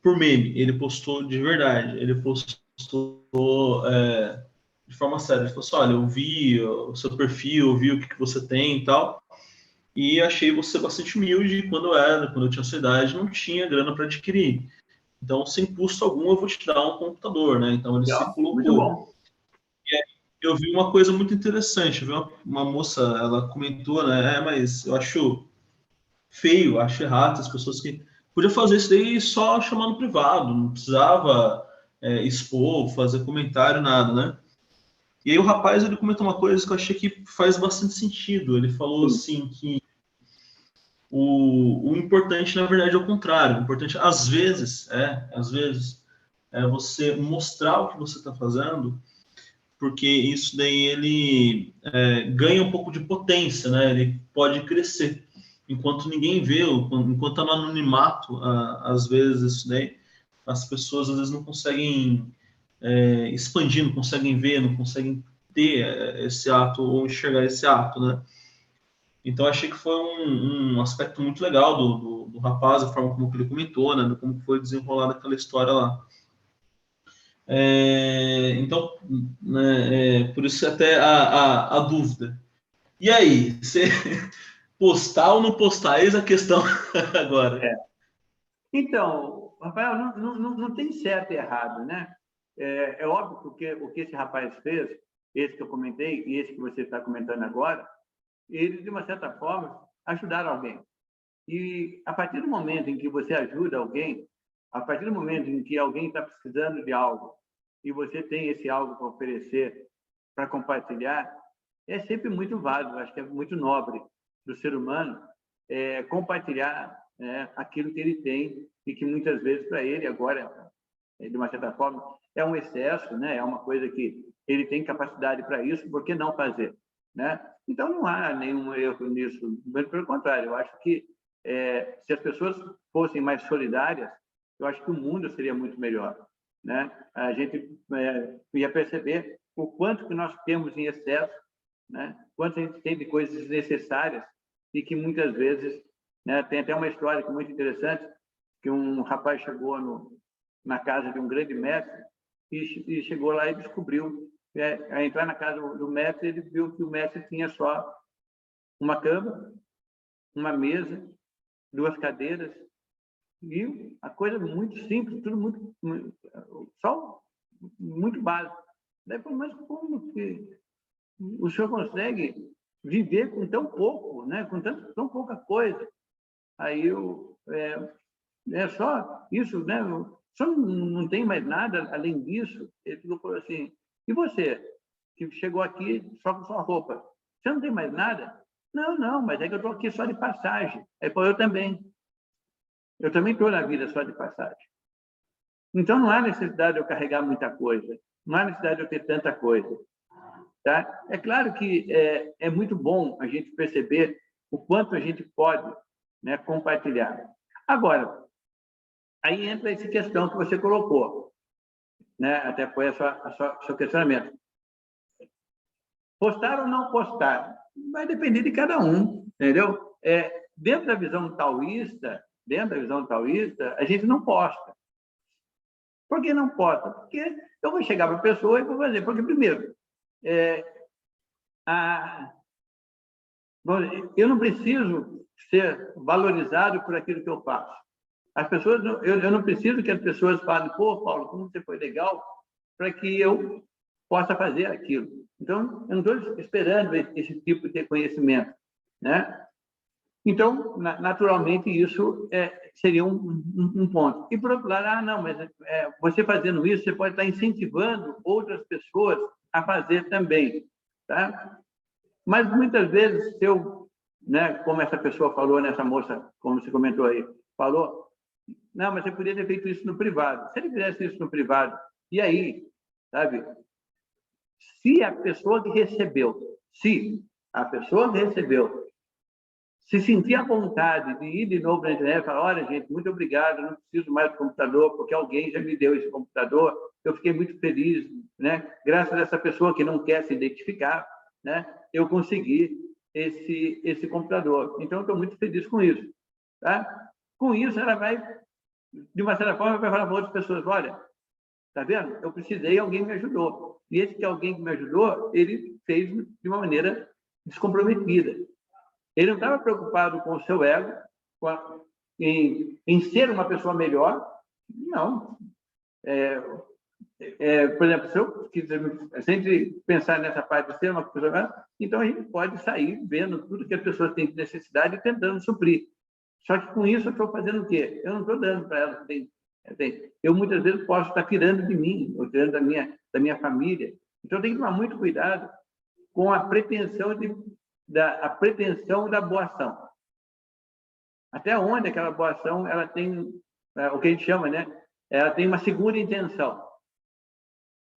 por meme, ele postou de verdade, ele postou de forma séria, ele falou assim, olha, eu vi o seu perfil, eu vi o que você tem e tal, e achei você bastante humilde quando eu tinha sua idade, não tinha grana para adquirir. Então, sem custo algum, eu vou te dar um computador, né? Então, ele se colocou. E aí, eu vi uma coisa muito interessante. Eu vi uma moça, ela comentou, né? Mas eu acho feio, acho errado as pessoas que podia fazer isso daí só chamar no privado, não precisava expor, fazer comentário, nada, né? E aí o rapaz, ele comentou uma coisa que eu achei que faz bastante sentido. Ele falou assim que o importante, na verdade, é o contrário. O importante, às vezes, é você mostrar o que você está fazendo, porque isso daí ele ganha um pouco de potência, né? Ele pode crescer. Enquanto ninguém vê, enquanto está no anonimato, às vezes isso daí, as pessoas às vezes não conseguem expandir, não conseguem ver, não conseguem ter esse ato ou enxergar esse ato, né? Então achei que foi um aspecto muito legal do rapaz, a forma como ele comentou, né? Como foi desenrolada aquela história lá. Então, né, por isso até a dúvida. E aí, você postar ou não postar? Eis a questão agora. Então, Rafael, não tem certo e errado, né? É óbvio que o que esse rapaz fez, esse que eu comentei e esse que você está comentando agora, eles, de uma certa forma, ajudaram alguém. E, a partir do momento em que você ajuda alguém, a partir do momento em que alguém está precisando de algo e você tem esse algo para oferecer, para compartilhar, é sempre muito válido, acho que é muito nobre do ser humano compartilhar aquilo que ele tem e que muitas vezes para ele agora, de uma certa forma, é um excesso, né? É uma coisa que ele tem capacidade para isso, por que não fazer? Né? Então, não há nenhum erro nisso, pelo contrário, eu acho que se as pessoas fossem mais solidárias, eu acho que o mundo seria muito melhor. Né? A gente ia perceber o quanto que nós temos em excesso, né? Quanto a gente tem de coisas desnecessárias e que muitas vezes, né? Tem até uma história que é muito interessante, que um rapaz chegou na casa de um grande mestre e chegou lá e descobriu, a entrar na casa do mestre, ele viu que o mestre tinha só uma cama, uma mesa, 2 cadeiras, e a coisa muito simples, tudo só muito básico. Daí, mas como que o senhor consegue viver com tão pouco, né? Com tão pouca coisa? Aí só isso, né? Só não tem mais nada além disso. Ele falou assim: e você, que chegou aqui só com sua roupa, você não tem mais nada? Não, mas é que eu estou aqui só de passagem. Aí, pô, eu também estou na vida só de passagem. Então, não há necessidade de eu carregar muita coisa, não há necessidade de eu ter tanta coisa. Tá? É claro que é muito bom a gente perceber o quanto a gente pode, né, compartilhar. Agora, aí entra essa questão que você colocou, né? Até foi seu questionamento. Postar ou não postar? Vai depender de cada um, entendeu? Dentro da visão taoísta, a gente não posta. Por que não posta? Porque eu vou chegar para a pessoa e vou fazer. Porque, primeiro, eu não preciso ser valorizado por aquilo que eu faço. As pessoas, eu não preciso que as pessoas falem: pô, Paulo, como você foi legal, para que eu possa fazer aquilo. Então, eu não estou esperando esse tipo de reconhecimento, né? Então, naturalmente, isso seria um ponto. E, por outro lado, não, mas você fazendo isso, você pode estar incentivando outras pessoas a fazer também, tá? Mas, muitas vezes, né, como essa pessoa falou, nessa moça, como você comentou aí, falou: não, mas você poderia ter feito isso no privado. Se ele fizesse isso no privado, e aí, sabe? Se a pessoa que recebeu se sentir à vontade de ir de novo na internet e falar: olha, gente, muito obrigado, não preciso mais do computador, porque alguém já me deu esse computador, eu fiquei muito feliz, né? Graças a essa pessoa que não quer se identificar, né? Eu consegui esse computador. Então, eu estou muito feliz com isso. Tá? Com isso, ela vai, de uma certa forma, vai falar para outras pessoas: olha, tá vendo? Eu precisei, alguém me ajudou. E esse que alguém que me ajudou, ele fez de uma maneira descomprometida. Ele não estava preocupado com o seu ego, em ser uma pessoa melhor. Não. por exemplo, se eu quiser sempre pensar nessa parte de ser uma pessoa, então a gente pode sair vendo tudo que as pessoas têm de necessidade e tentando suprir. Só que com isso eu estou fazendo o quê? Eu não estou dando para elas. Eu muitas vezes posso estar tirando de mim, ou tirando da minha família. Então eu tenho que tomar muito cuidado com a pretensão da boa ação. Até onde aquela boa ação ela tem o que a gente chama, né? Ela tem uma segunda intenção.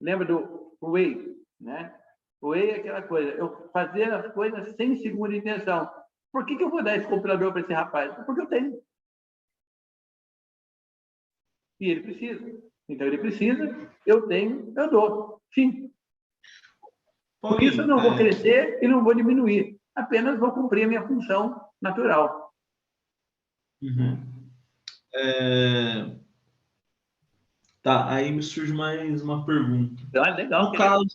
Lembra do Way, né? O Way é aquela coisa, eu fazer as coisas sem segunda intenção. Por que eu vou dar esse compilador para esse rapaz? Porque eu tenho. E ele precisa. Então ele precisa, eu tenho, eu dou. Fim. Por isso eu não vou crescer e não vou diminuir. Apenas vou cumprir a minha função natural. Uhum. Tá, aí me surge mais uma pergunta. Legal. No caso...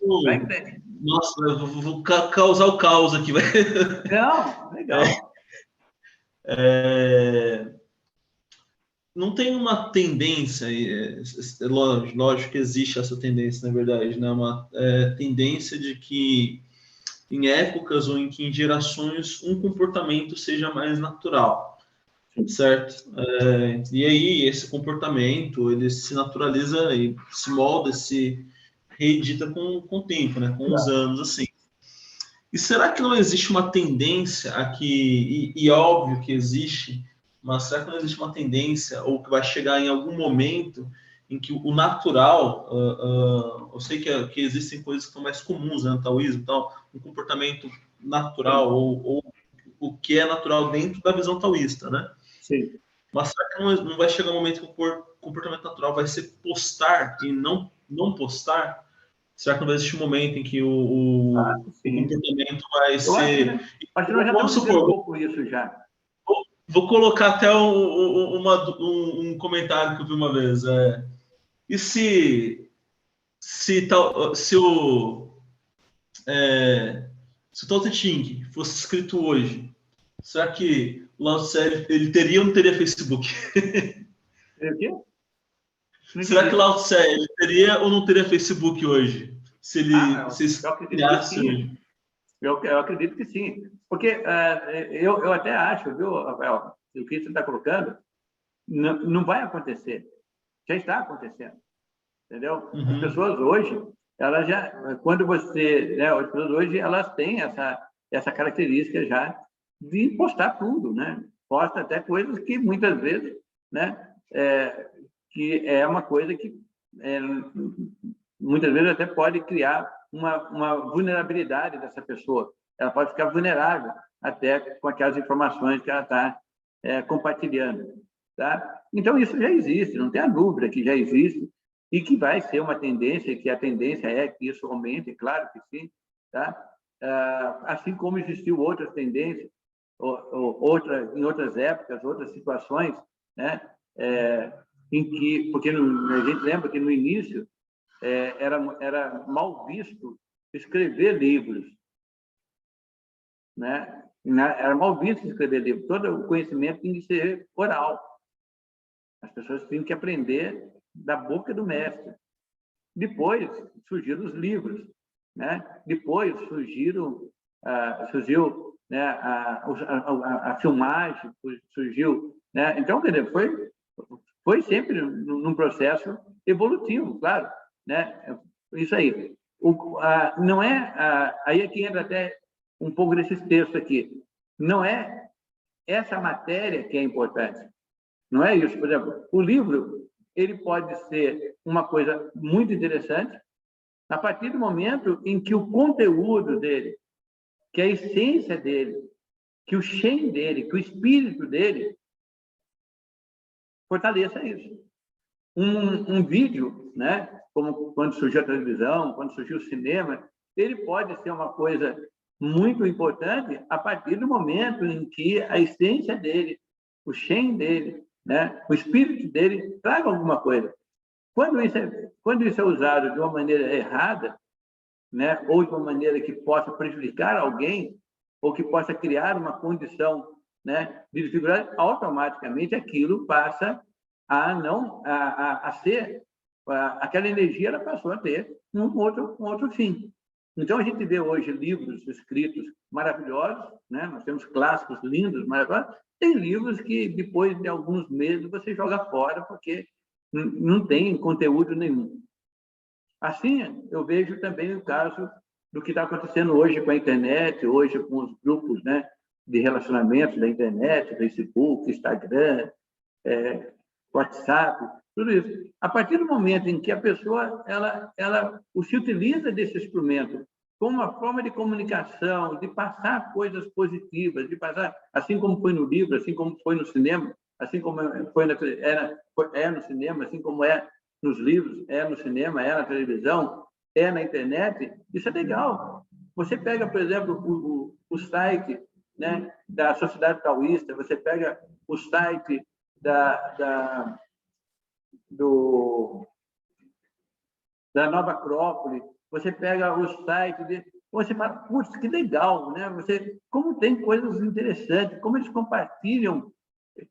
Nossa, eu vou causar o caos aqui. Não, legal. Não tem uma tendência, lógico que existe essa tendência, na verdade, né? Uma tendência de que em épocas ou em gerações um comportamento seja mais natural, certo? E aí esse comportamento ele se naturaliza e se molda, se reedita com o tempo, né? Com os anos, assim. E será que não existe uma tendência aqui, e óbvio que existe, mas será que não existe uma tendência, ou que vai chegar em algum momento em que o natural, eu sei que existem coisas que são mais comuns no taoísmo, então, um comportamento natural, ou o que é natural dentro da visão taoísta, né? Sim. Mas será que não vai chegar um momento que o comportamento natural vai ser postar e não postar? Será que não vai existir um momento em que o comportamento vai ser... Acho que nós já estamos vendo um pouco isso já. Vou colocar até um comentário que eu vi uma vez. E se o Tao Te Ching fosse escrito hoje, será que o Lao Tse ele teria ou não teria Facebook? O quê? Será que o Lao Tse ele teria ou não teria Facebook hoje? Se ele criasse hoje? Eu acredito que sim. Porque eu até acho, viu, Rafael, o que você está colocando não vai acontecer. Já está acontecendo. Entendeu? Uhum. As pessoas hoje, elas já, quando você, né, as pessoas hoje, elas têm essa característica já de postar tudo, né? Posta até coisas que muitas vezes, né, que é uma coisa que muitas vezes até pode criar uma vulnerabilidade dessa pessoa. Ela pode ficar vulnerável até com aquelas informações que ela está compartilhando. Tá? Então, isso já existe, não tem a dúvida que já existe e que vai ser uma tendência, que a tendência é que isso aumente, claro que sim. Tá? Assim como existiu outras tendências, em outras épocas, outras situações, né? Em que, porque a gente lembra que no início era mal visto escrever livros, né? Era mal visto escrever livros. Todo o conhecimento tem que ser oral. As pessoas têm que aprender da boca do mestre. Depois surgiram os livros, né? Depois surgiu, né, a filmagem, surgiu, né? Então, quer dizer, foi sempre num processo evolutivo, claro, né? Isso aí. Não aí é que entra até um pouco desses textos aqui. Não é essa matéria que é importante. Não é isso. Por exemplo, o livro ele pode ser uma coisa muito interessante a partir do momento em que o conteúdo dele, que a essência dele, que o Shen dele, que o espírito dele fortaleça isso. Um vídeo, né? Como quando surgiu a televisão, quando surgiu o cinema, ele pode ser uma coisa muito importante a partir do momento em que a essência dele, o Shen dele, né? O espírito dele traga alguma coisa. Quando isso é usado de uma maneira errada, né? Ou de uma maneira que possa prejudicar alguém, ou que possa criar uma condição, né, de dificuldade, automaticamente aquilo passa a ser aquela energia ela passou a ter um outro fim. Então, a gente vê hoje livros escritos maravilhosos, né? Nós temos clássicos lindos, maravilhosos. Tem livros que, depois de alguns meses, você joga fora, porque não tem conteúdo nenhum. Assim, eu vejo também o caso do que está acontecendo hoje com a internet, hoje com os grupos, né, de relacionamento da internet, Facebook, Instagram, WhatsApp, tudo isso. A partir do momento em que a pessoa ela se utiliza desse instrumento como uma forma de comunicação, de passar coisas positivas, de passar, assim como foi no livro, assim como foi no cinema, assim como é no cinema, assim como é nos livros, é no cinema, é na televisão, é na internet, isso é legal. Você pega, por exemplo, o site, né, da Sociedade Taoísta, você pega o site da Nova Acrópole, você pega o site, você fala, putz, que legal, né? Como tem coisas interessantes, como eles compartilham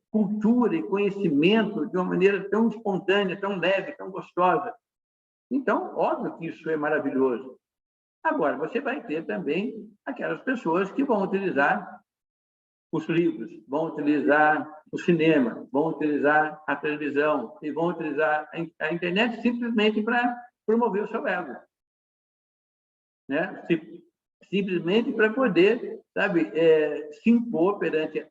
cultura e conhecimento de uma maneira tão espontânea, tão leve, tão gostosa. Então, óbvio que isso é maravilhoso. Agora, você vai ter também aquelas pessoas que vão utilizar os livros, vão utilizar o cinema, vão utilizar a televisão e vão utilizar a internet simplesmente para promover o seu ego, né? Simplesmente para poder, sabe, se impor perante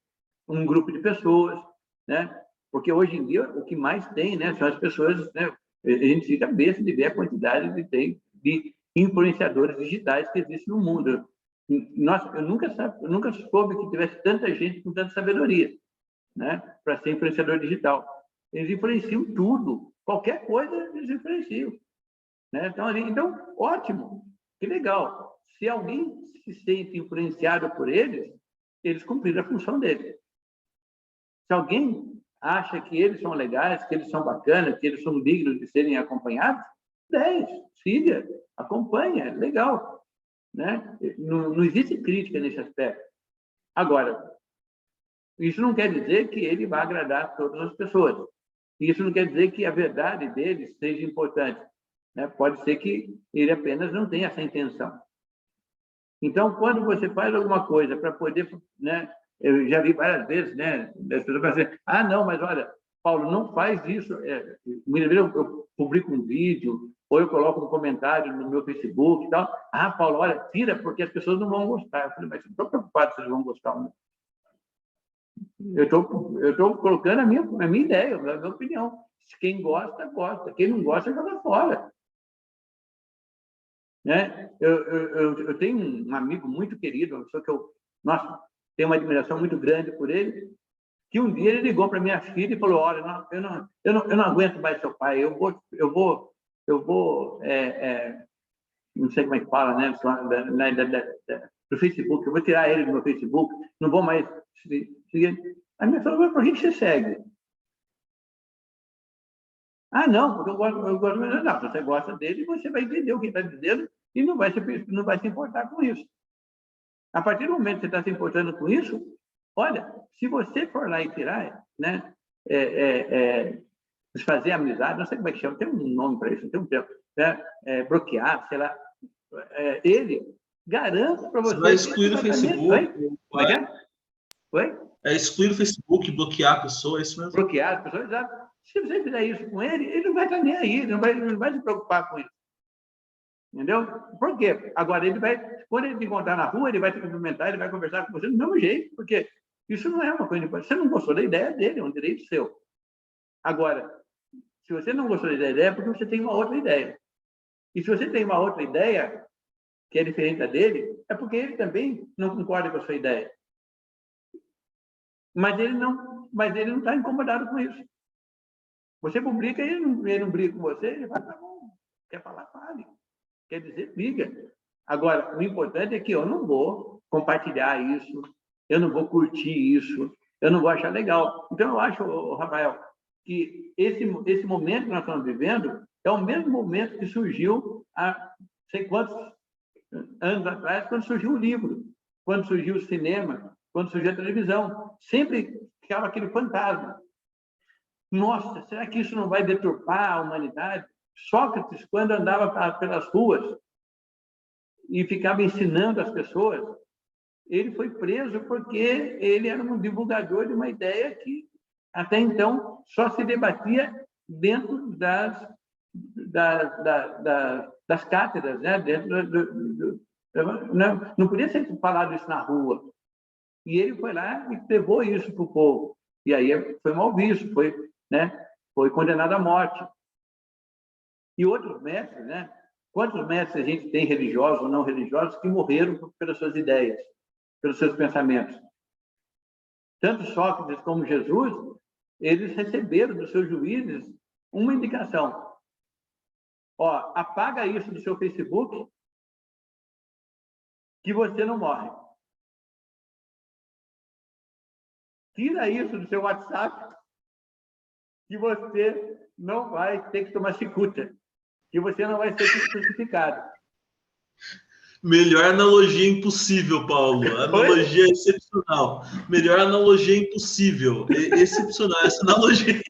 um grupo de pessoas, né? Porque hoje em dia o que mais tem, né, são as pessoas, né? A gente fica besta de ver a quantidade de influenciadores digitais que existem no mundo. Nossa, eu nunca soube que tivesse tanta gente com tanta sabedoria, né, para ser influenciador digital. Eles influenciam tudo, qualquer coisa eles influenciam, né? Então, ótimo, que legal. Se alguém se sente influenciado por eles, eles cumpriram a função deles. Se alguém acha que eles são legais, que eles são bacanas, que eles são dignos de serem acompanhados, siga, acompanha, legal, né? Não existe crítica nesse aspecto. Agora, isso não quer dizer que ele vai agradar todas as pessoas. Isso não quer dizer que a verdade dele seja importante, né? Pode ser que ele apenas não tenha essa intenção. Então, quando você faz alguma coisa para poder, né? Eu já vi várias vezes, né? As pessoas falam assim, não, mas olha, Paulo, não faz isso. Eu publico um vídeo, ou eu coloco um comentário no meu Facebook e tal. Paulo, olha, tira, porque as pessoas não vão gostar. Eu falei, mas eu não estou preocupado se eles vão gostar ou não. Eu estou colocando a minha ideia, a minha opinião. Quem gosta, gosta. Quem não gosta, joga fora. Né? Eu tenho um amigo muito querido, uma pessoa que tenho uma admiração muito grande por ele, que um dia ele ligou para minha filha e falou, olha, eu não aguento mais seu pai, eu vou não sei como é que fala, né, do Facebook, eu vou tirar ele do meu Facebook, não vou mais seguir. Aí minha filha falou, por que você segue? Não, porque eu gosto. Não, se você gosta dele, você vai entender o que ele está dizendo e não vai se importar com isso. A partir do momento que você está se importando com isso, olha, se você for lá e tirar, né, desfazer a amizade, não sei como é que chama, tem um nome para isso, tem um termo, né, bloquear, sei lá, ele garante para você... Você vai excluir o Facebook. Como é que é? Oi? Excluir o Facebook, bloquear a pessoa, é isso mesmo? Bloquear as pessoas, exato. Se você fizer isso com ele, ele não vai estar nem aí, não vai se preocupar com isso. Entendeu? Por quê? Agora, quando ele te encontrar na rua, ele vai te cumprimentar, ele vai conversar com você do mesmo jeito, porque isso não é uma coisa importante. Você não gostou da ideia dele, é um direito seu. Agora, se você não gostou da ideia, é porque você tem uma outra ideia. E se você tem uma outra ideia, que é diferente da dele, é porque ele também não concorda com a sua ideia. Mas ele não está incomodado com isso. Você publica e ele não briga com você, ele fala, tá bom, quer falar, fale. Quer dizer, liga. Agora, o importante é que eu não vou compartilhar isso, eu não vou curtir isso, eu não vou achar legal. Então, eu acho, Rafael, que esse momento que nós estamos vivendo é o mesmo momento que surgiu há sei quantos anos atrás, quando surgiu o livro, quando surgiu o cinema, quando surgiu a televisão. Sempre ficava aquele fantasma. Nossa, será que isso não vai deturpar a humanidade? Sócrates, quando andava pelas ruas e ficava ensinando as pessoas, ele foi preso porque ele era um divulgador de uma ideia que, até então, só se debatia dentro das cátedras, né? Não podia ser falado isso na rua. E ele foi lá e levou isso para o povo. E aí foi mal visto, foi condenado à morte. E outros mestres, né? Quantos mestres a gente tem, religiosos ou não religiosos, que morreram pelas suas ideias, pelos seus pensamentos? Tanto Sócrates como Jesus, eles receberam dos seus juízes uma indicação. Ó, apaga isso do seu Facebook, que você não morre. Tira isso do seu WhatsApp, que você não vai ter que tomar cicuta, que você não vai ser crucificado. Melhor analogia impossível, Paulo. Analogia excepcional. Melhor analogia impossível. Excepcional essa analogia.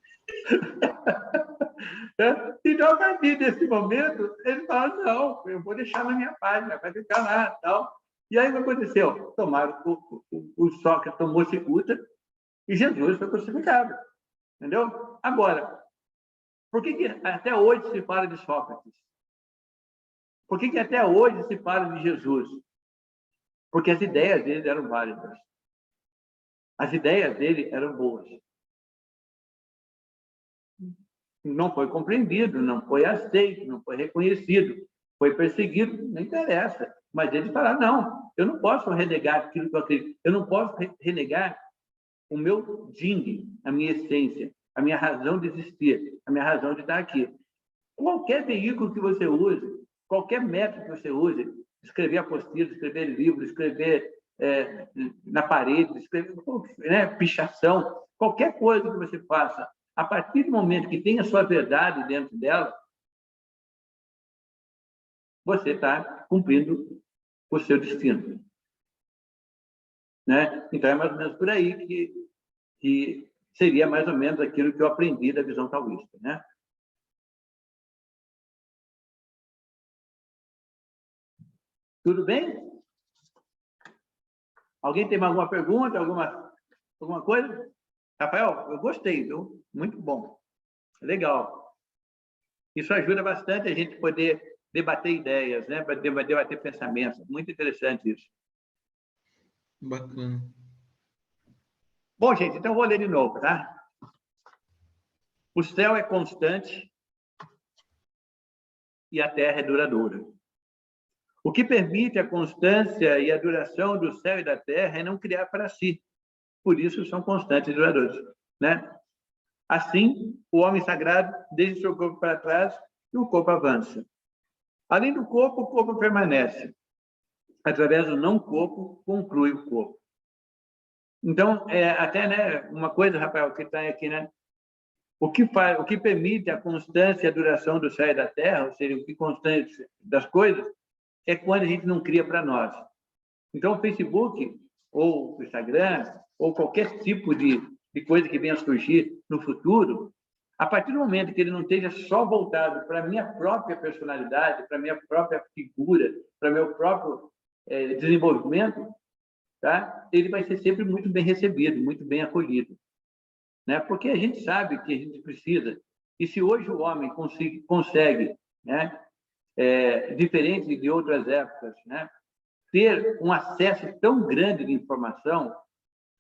Então, a partir desse momento, ele fala, não, eu vou deixar na minha página, vai ficar lá, tal. E aí o que aconteceu? O Sócrates tomou cicuta e Jesus foi crucificado. Entendeu? Agora, por que até hoje se fala de Sócrates? Por que até hoje se fala de Jesus? Porque as ideias dele eram válidas. As ideias dele eram boas. Não foi compreendido, não foi aceito, não foi reconhecido, foi perseguido, não interessa. Mas eles falaram, não, eu não posso renegar aquilo que eu acredito, eu não posso renegar o meu ding, a minha essência, a minha razão de existir, a minha razão de estar aqui. Qualquer veículo que você use, qualquer método que você use, escrever apostila, escrever livro, escrever na parede, escrever, pichação, qualquer coisa que você faça, a partir do momento que tem a sua verdade dentro dela, você está cumprindo o seu destino. Né? Então, é mais ou menos por aí que seria mais ou menos aquilo que eu aprendi da visão taoísta. Né? Tudo bem? Alguém tem alguma pergunta, alguma coisa? Rafael, eu gostei, viu? Muito bom. Legal. Isso ajuda bastante a gente poder debater ideias, né? Para debater pensamentos. Muito interessante isso. Bacana. Bom, gente, então eu vou ler de novo, tá? O céu é constante e a terra é duradoura. O que permite a constância e a duração do céu e da terra é não criar para si. Por isso são constantes e duradouros, né? Assim, o homem sagrado deixa o seu corpo para trás e o corpo avança. Além do corpo, o corpo permanece. Através do não-corpo, conclui o corpo. Então, até, né, uma coisa, Rafael, que está aqui, né? O que permite a constância e a duração do céu e da terra, ou seja, o que constante das coisas, é quando a gente não cria para nós. Então, o Facebook, ou o Instagram, ou qualquer tipo de coisa que venha a surgir no futuro, a partir do momento que ele não esteja só voltado para a minha própria personalidade, para a minha própria figura, para o meu próprio desenvolvimento, tá? Ele vai ser sempre muito bem recebido, muito bem acolhido. Né? Porque a gente sabe que a gente precisa. E se hoje o homem consegue, né, diferente de outras épocas, né, ter um acesso tão grande de informação,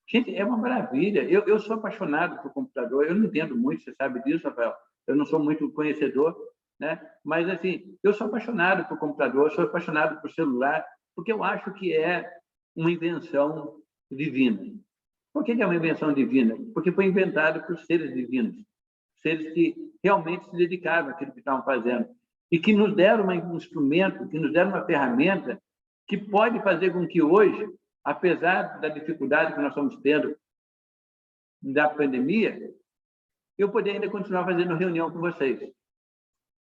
gente, é uma maravilha. Eu sou apaixonado por computador, eu não entendo muito, você sabe disso, Rafael, eu não sou muito conhecedor, né? Mas, assim, eu sou apaixonado por computador, sou apaixonado por celular, porque eu acho que é uma invenção divina. Por que é uma invenção divina? Porque foi inventado por seres divinos, seres que realmente se dedicaram àquilo que estavam fazendo e que nos deram um instrumento, que nos deram uma ferramenta que pode fazer com que hoje, apesar da dificuldade que nós estamos tendo da pandemia, eu poder ainda continuar fazendo reunião com vocês.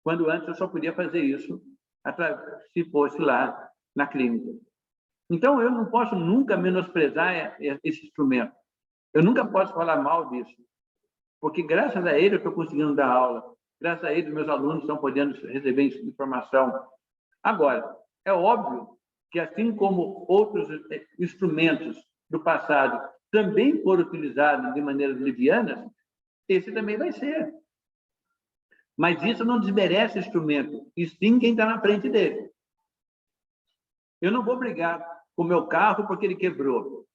Quando antes eu só podia fazer isso se fosse lá na clínica. Então, eu não posso nunca menosprezar esse instrumento. Eu nunca posso falar mal disso. Porque, graças a ele, eu estou conseguindo dar aula. Graças a eles, meus alunos estão podendo receber informação. Agora, é óbvio que, assim como outros instrumentos do passado também foram utilizados de maneiras levianas, esse também vai ser. Mas isso não desmerece o instrumento, e sim quem está na frente dele. Eu não vou brigar com o meu carro porque ele quebrou.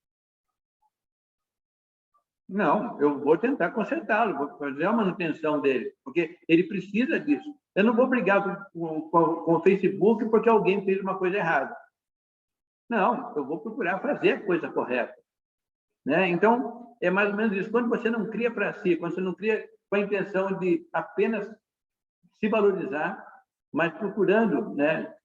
Não, eu vou tentar consertá-lo, vou fazer a manutenção dele, porque ele precisa disso. Eu não vou brigar com o Facebook porque alguém fez uma coisa errada. Não, eu vou procurar fazer a coisa correta. Né? Então, é mais ou menos isso. Quando você não cria para si, quando você não cria com a intenção de apenas se valorizar, mas procurando, né,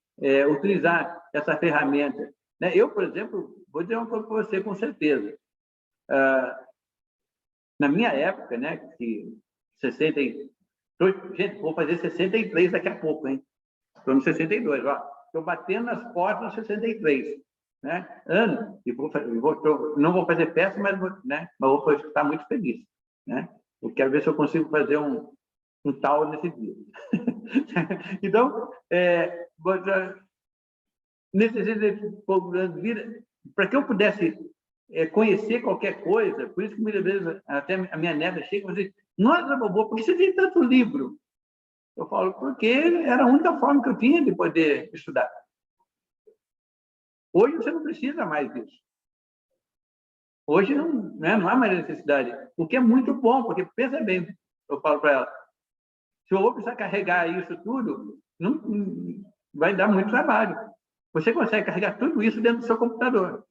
utilizar essa ferramenta. Né? Eu, por exemplo, vou dizer uma coisa para você com certeza. Na minha época, né, que 60, gente, vou fazer 63 daqui a pouco, hein? Estou no 62, ó. Estou batendo nas portas no 63, né? Ano, e não vou fazer peça, mas vou estar muito feliz, né? Eu quero ver se eu consigo fazer um tal nesse dia. Então, nesse vida, para que eu pudesse conhecer qualquer coisa, por isso que muitas vezes até a minha neta chega e diz: nossa, vovô, por que você tem tanto livro? Eu falo, porque era a única forma que eu tinha de poder estudar. Hoje você não precisa mais disso. Hoje não há mais necessidade, o que é muito bom, porque pensa bem, eu falo para ela, se eu vou precisar carregar isso tudo, não vai dar muito trabalho. Você consegue carregar tudo isso dentro do seu computador.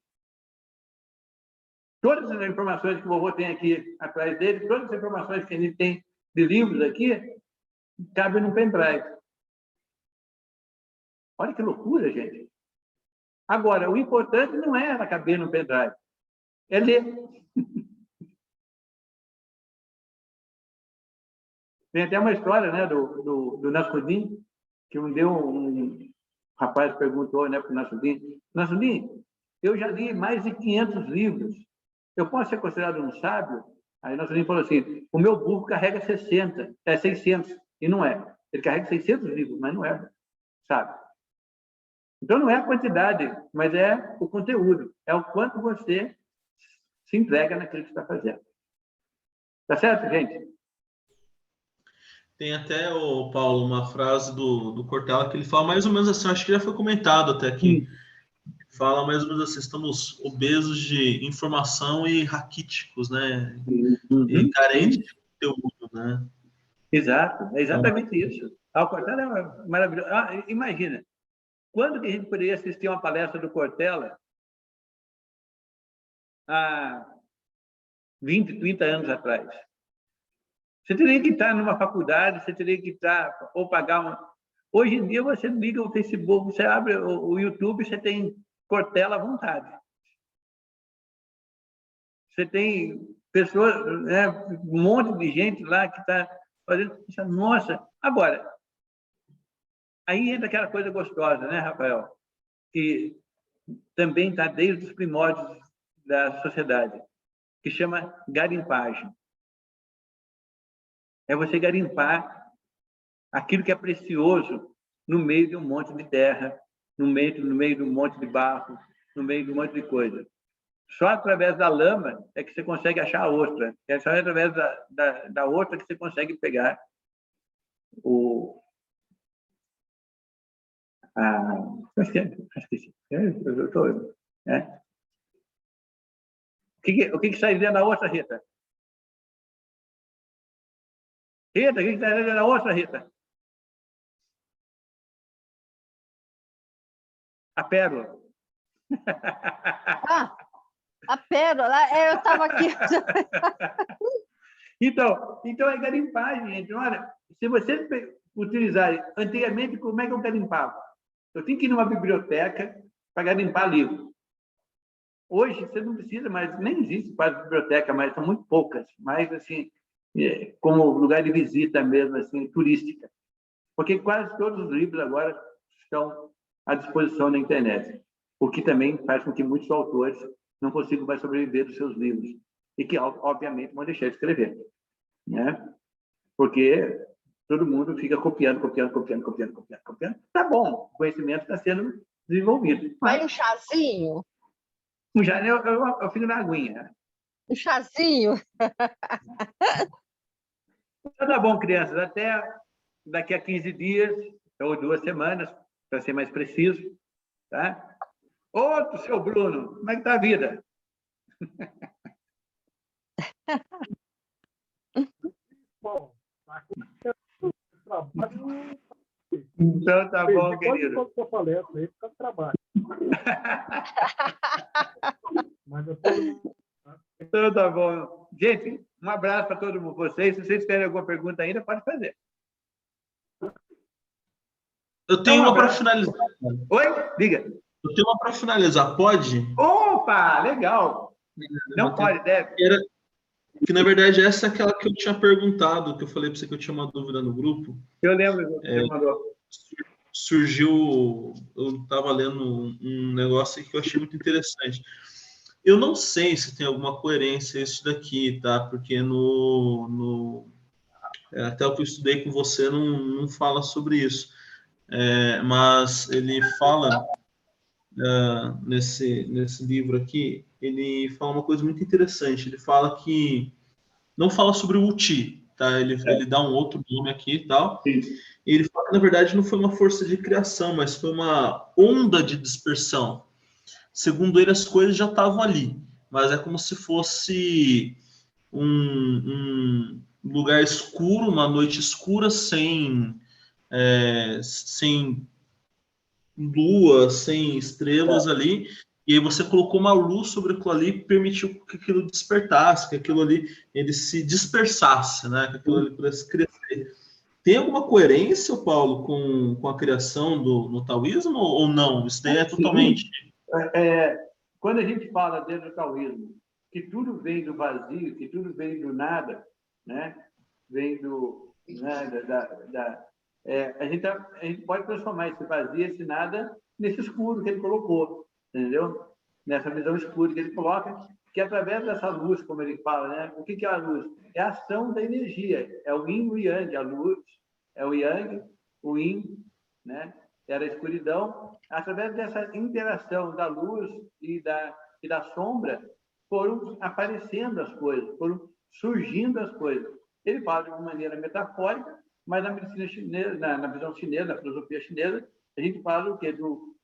Todas as informações que o vovô tem aqui atrás dele, todas as informações que a gente tem de livros aqui, cabem no pendrive. Olha que loucura, gente. Agora, o importante não é ela caber no pendrive, é ler. Tem até uma história, né, do Nasruddin, que um rapaz perguntou, né, para o Nasruddin: Nasruddin, eu já li mais de 500 livros. Eu posso ser considerado um sábio? Aí Nasruddin falou assim: o meu burro carrega 600, e não é. Ele carrega 600 livros, mas não é sábio. Então, não é a quantidade, mas é o conteúdo. É o quanto você se entrega naquilo que está fazendo. Tá certo, gente? Tem até, Paulo, uma frase do Cortella que ele fala mais ou menos assim, acho que já foi comentado até aqui. Fala mais ou menos assim: estamos obesos de informação e raquíticos, né? Uhum. E carentes de conteúdo, né? Exato, é exatamente isso. O Cortella é maravilhoso. Imagina, quando que a gente poderia assistir uma palestra do Cortella há 20, 30 anos atrás? Você teria que estar numa faculdade, você teria que estar, ou pagar uma... Hoje em dia, você liga o Facebook, você abre o YouTube, você tem Cortella à vontade. Você tem pessoas, né, um monte de gente lá que está fazendo... Nossa! Agora, aí entra aquela coisa gostosa, né, Rafael? Que também está desde os primórdios da sociedade, que chama garimpagem. É você garimpar aquilo que é precioso no meio de um monte de terra, no meio de um monte de barro, no meio de um monte de coisa. Só através da lama é que você consegue achar a ostra. É só através da ostra que você consegue pegar esqueci. O que sai dentro da ostra, Rita? Rita, o que sai dentro da ostra, Rita? A pérola. A pérola, eu estava aqui. Então é garimpagem, gente. Olha, se você utilizar... Antigamente, como é que eu garimpava? Eu tinha que ir numa biblioteca para garimpar livro. Hoje, você não precisa mais, nem existe quase biblioteca, mas são muito poucas, mas, assim, como lugar de visita mesmo, assim, turística. Porque quase todos os livros agora estão à disposição na internet, o que também faz com que muitos autores não consigam mais sobreviver dos seus livros, e que, obviamente, vão deixar de escrever, né? Porque todo mundo fica copiando. Tá bom, o conhecimento está sendo desenvolvido. Vai um chazinho? Já eu fico na aguinha. Um chazinho? Então tá bom, crianças. Até daqui a 15 dias, ou 2 semanas, para ser mais preciso. Tá? Outro, seu Bruno, como é que tá a vida? Bom, trabalho. Então tá bom, Depois querido. de sua palestra aí, fica no trabalho. Mas eu tô... Então tá bom. Gente, um abraço para todos vocês. Se vocês tiverem alguma pergunta ainda, pode fazer. Eu tenho uma para finalizar. Oi? Diga. Eu tenho uma para finalizar. Pode? Opa, legal. Não pode, deve. Que, na verdade, essa é aquela que eu tinha perguntado, que eu falei para você que eu tinha uma dúvida no grupo. Eu lembro que você mandou. Surgiu, eu estava lendo um negócio que eu achei muito interessante. Eu não sei se tem alguma coerência isso daqui, tá? Porque até o que eu estudei com você não fala sobre isso. Mas ele fala, nesse livro aqui, ele fala uma coisa muito interessante. Ele fala que não fala sobre o Uti, tá? Ele dá um outro nome aqui e tal. Sim. E ele fala que, na verdade, não foi uma força de criação, mas foi uma onda de dispersão. Segundo ele, as coisas já estavam ali, mas é como se fosse um lugar escuro, uma noite escura, sem lua, sem estrelas ali, e aí você colocou uma luz sobre aquilo ali e permitiu que aquilo despertasse, que aquilo ali ele se dispersasse, né? Que aquilo ali pudesse crescer. Tem alguma coerência, Paulo, com a criação no taoísmo ou não? Isso daí é totalmente... Quando a gente fala dentro do taoísmo que tudo vem do vazio, que tudo vem do nada, né? Vem do... Né, a gente pode transformar esse vazio, esse nada, nesse escuro que ele colocou, entendeu? Nessa visão escura que ele coloca, que através dessa luz, como ele fala, né? O que é a luz? É a ação da energia, é o yin e o yang, a luz é o yang, o yin, né? Era a escuridão. Através dessa interação da luz e da sombra, foram aparecendo as coisas, foram surgindo as coisas. Ele fala de uma maneira metafórica, mas na medicina chinesa, na visão chinesa, na filosofia chinesa, a gente fala o quê? Do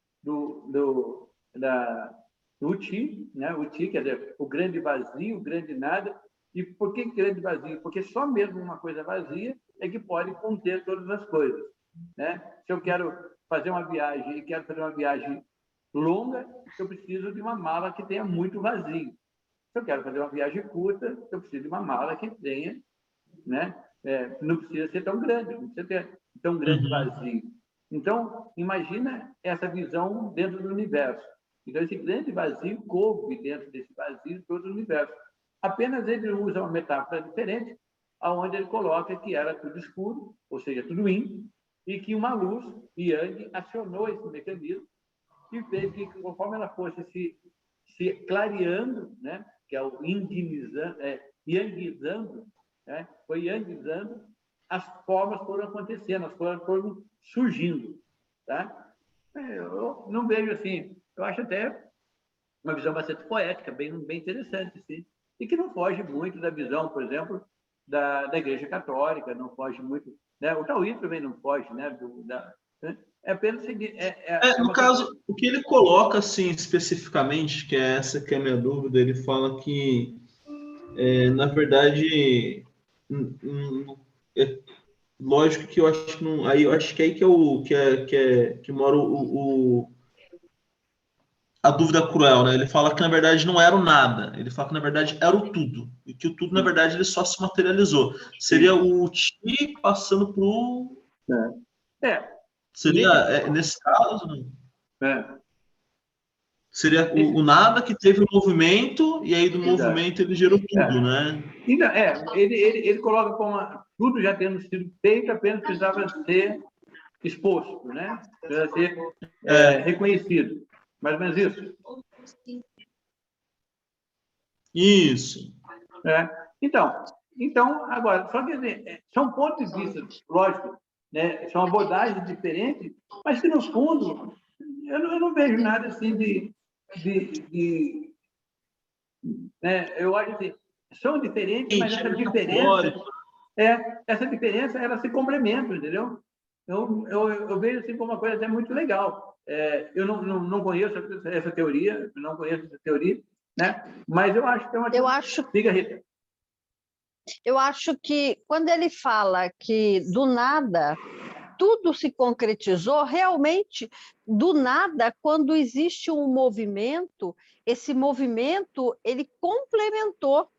Uti, né? O Uti, quer dizer, o grande vazio, o grande nada. E por que grande vazio? Porque só mesmo uma coisa vazia é que pode conter todas as coisas, né? Se eu quero fazer uma viagem e quero fazer uma viagem longa, eu preciso de uma mala que tenha muito vazio. Se eu quero fazer uma viagem curta, eu preciso de uma mala que tenha, né? Não precisa ser tão grande, não precisa ter tão grande vazio. Então, imagina essa visão dentro do universo. Então, esse grande vazio coube dentro desse vazio todo o universo. Apenas ele usa uma metáfora diferente, aonde ele coloca que era tudo escuro, ou seja, tudo yin, e que uma luz, yang, acionou esse mecanismo e fez que, conforme ela fosse se clareando, né? Que é o yangizando, né? Foi yangizando, as formas foram acontecendo, as formas foram surgindo, tá? Eu não vejo assim, eu acho até uma visão bastante poética, bem interessante, sim, e que não foge muito da visão, por exemplo, da Igreja Católica, não foge muito, né? O taoísmo também não foge, né? É apenas seguir. No caso, o que ele coloca assim especificamente, que é essa que é a minha dúvida, ele fala que na verdade lógico que eu acho que não, aí eu acho que aí que mora a dúvida cruel, né? Ele fala que na verdade não era o nada, ele fala que na verdade era o tudo, e que o tudo na verdade ele só se materializou. Seria o Ti passando pro seria nesse caso, né? Seria o nada que teve o movimento, e aí do movimento ele gerou tudo, né? Então, ele coloca como tudo já tendo sido feito, apenas precisava ser exposto, né? Precisava ser reconhecido. Mais ou menos isso? Isso. Então, Então, agora, só que são pontos de vista, lógico, né? São abordagens diferentes, mas que, no fundo, eu não vejo nada assim né? Eu acho que são diferentes, mas essa diferença, ela se complementa, entendeu? Eu vejo assim como uma coisa até muito legal. Eu não conheço essa teoria, né? Mas eu acho que é uma... Diga, Rita. Eu acho que quando ele fala que do nada tudo se concretizou, realmente, do nada, quando existe um movimento, esse movimento ele complementou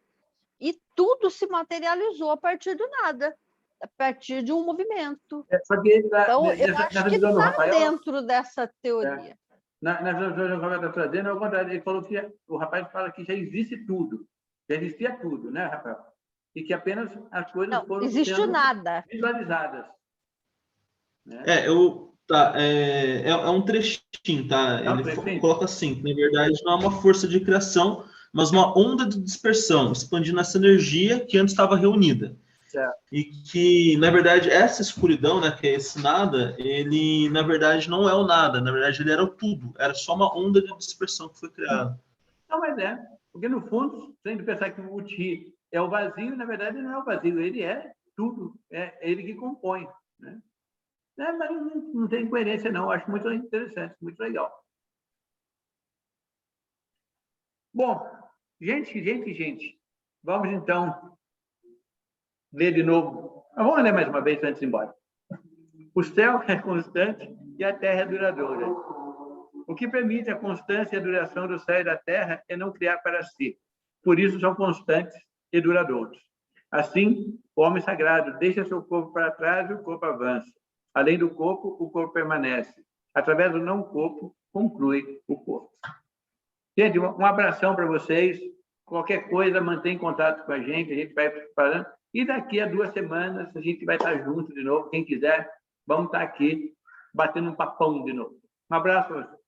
e tudo se materializou a partir do nada, a partir de um movimento. Só que então, eu acho que está dentro dessa teoria. Na visão do Rafael está trazendo, é o contrário. Ele falou que o rapaz fala que já existe tudo, já existia tudo, né, Rafael? E que apenas as coisas foram sendo visualizadas. Né? É um trechinho, tá? Ele coloca assim, que na verdade não é uma força de criação, mas uma onda de dispersão, expandindo essa energia que antes estava reunida. Certo. E que, na verdade, essa escuridão, né, que é esse nada, ele, na verdade, não é o nada, na verdade, ele era o tudo, era só uma onda de dispersão que foi criada. Não, mas porque no fundo, sem pensar que o Ti é o vazio, na verdade, não é o vazio, ele é tudo, é ele que compõe, né? Mas não tem incoerência, não. Acho muito interessante, muito legal. Bom, gente. Vamos, então, ler de novo. Vamos ler mais uma vez antes de ir embora. O céu é constante e a terra é duradoura. O que permite a constância e a duração do céu e da terra é não criar para si. Por isso são constantes e duradouros. Assim, o homem sagrado deixa seu corpo para trás e o corpo avança. Além do corpo, o corpo permanece. Através do não-corpo, conclui o corpo. Gente, um abração para vocês. Qualquer coisa, mantenha contato com a gente vai preparando. E daqui a 2 semanas, a gente vai estar junto de novo. Quem quiser, vamos estar aqui, batendo um papão de novo. Um abraço para vocês.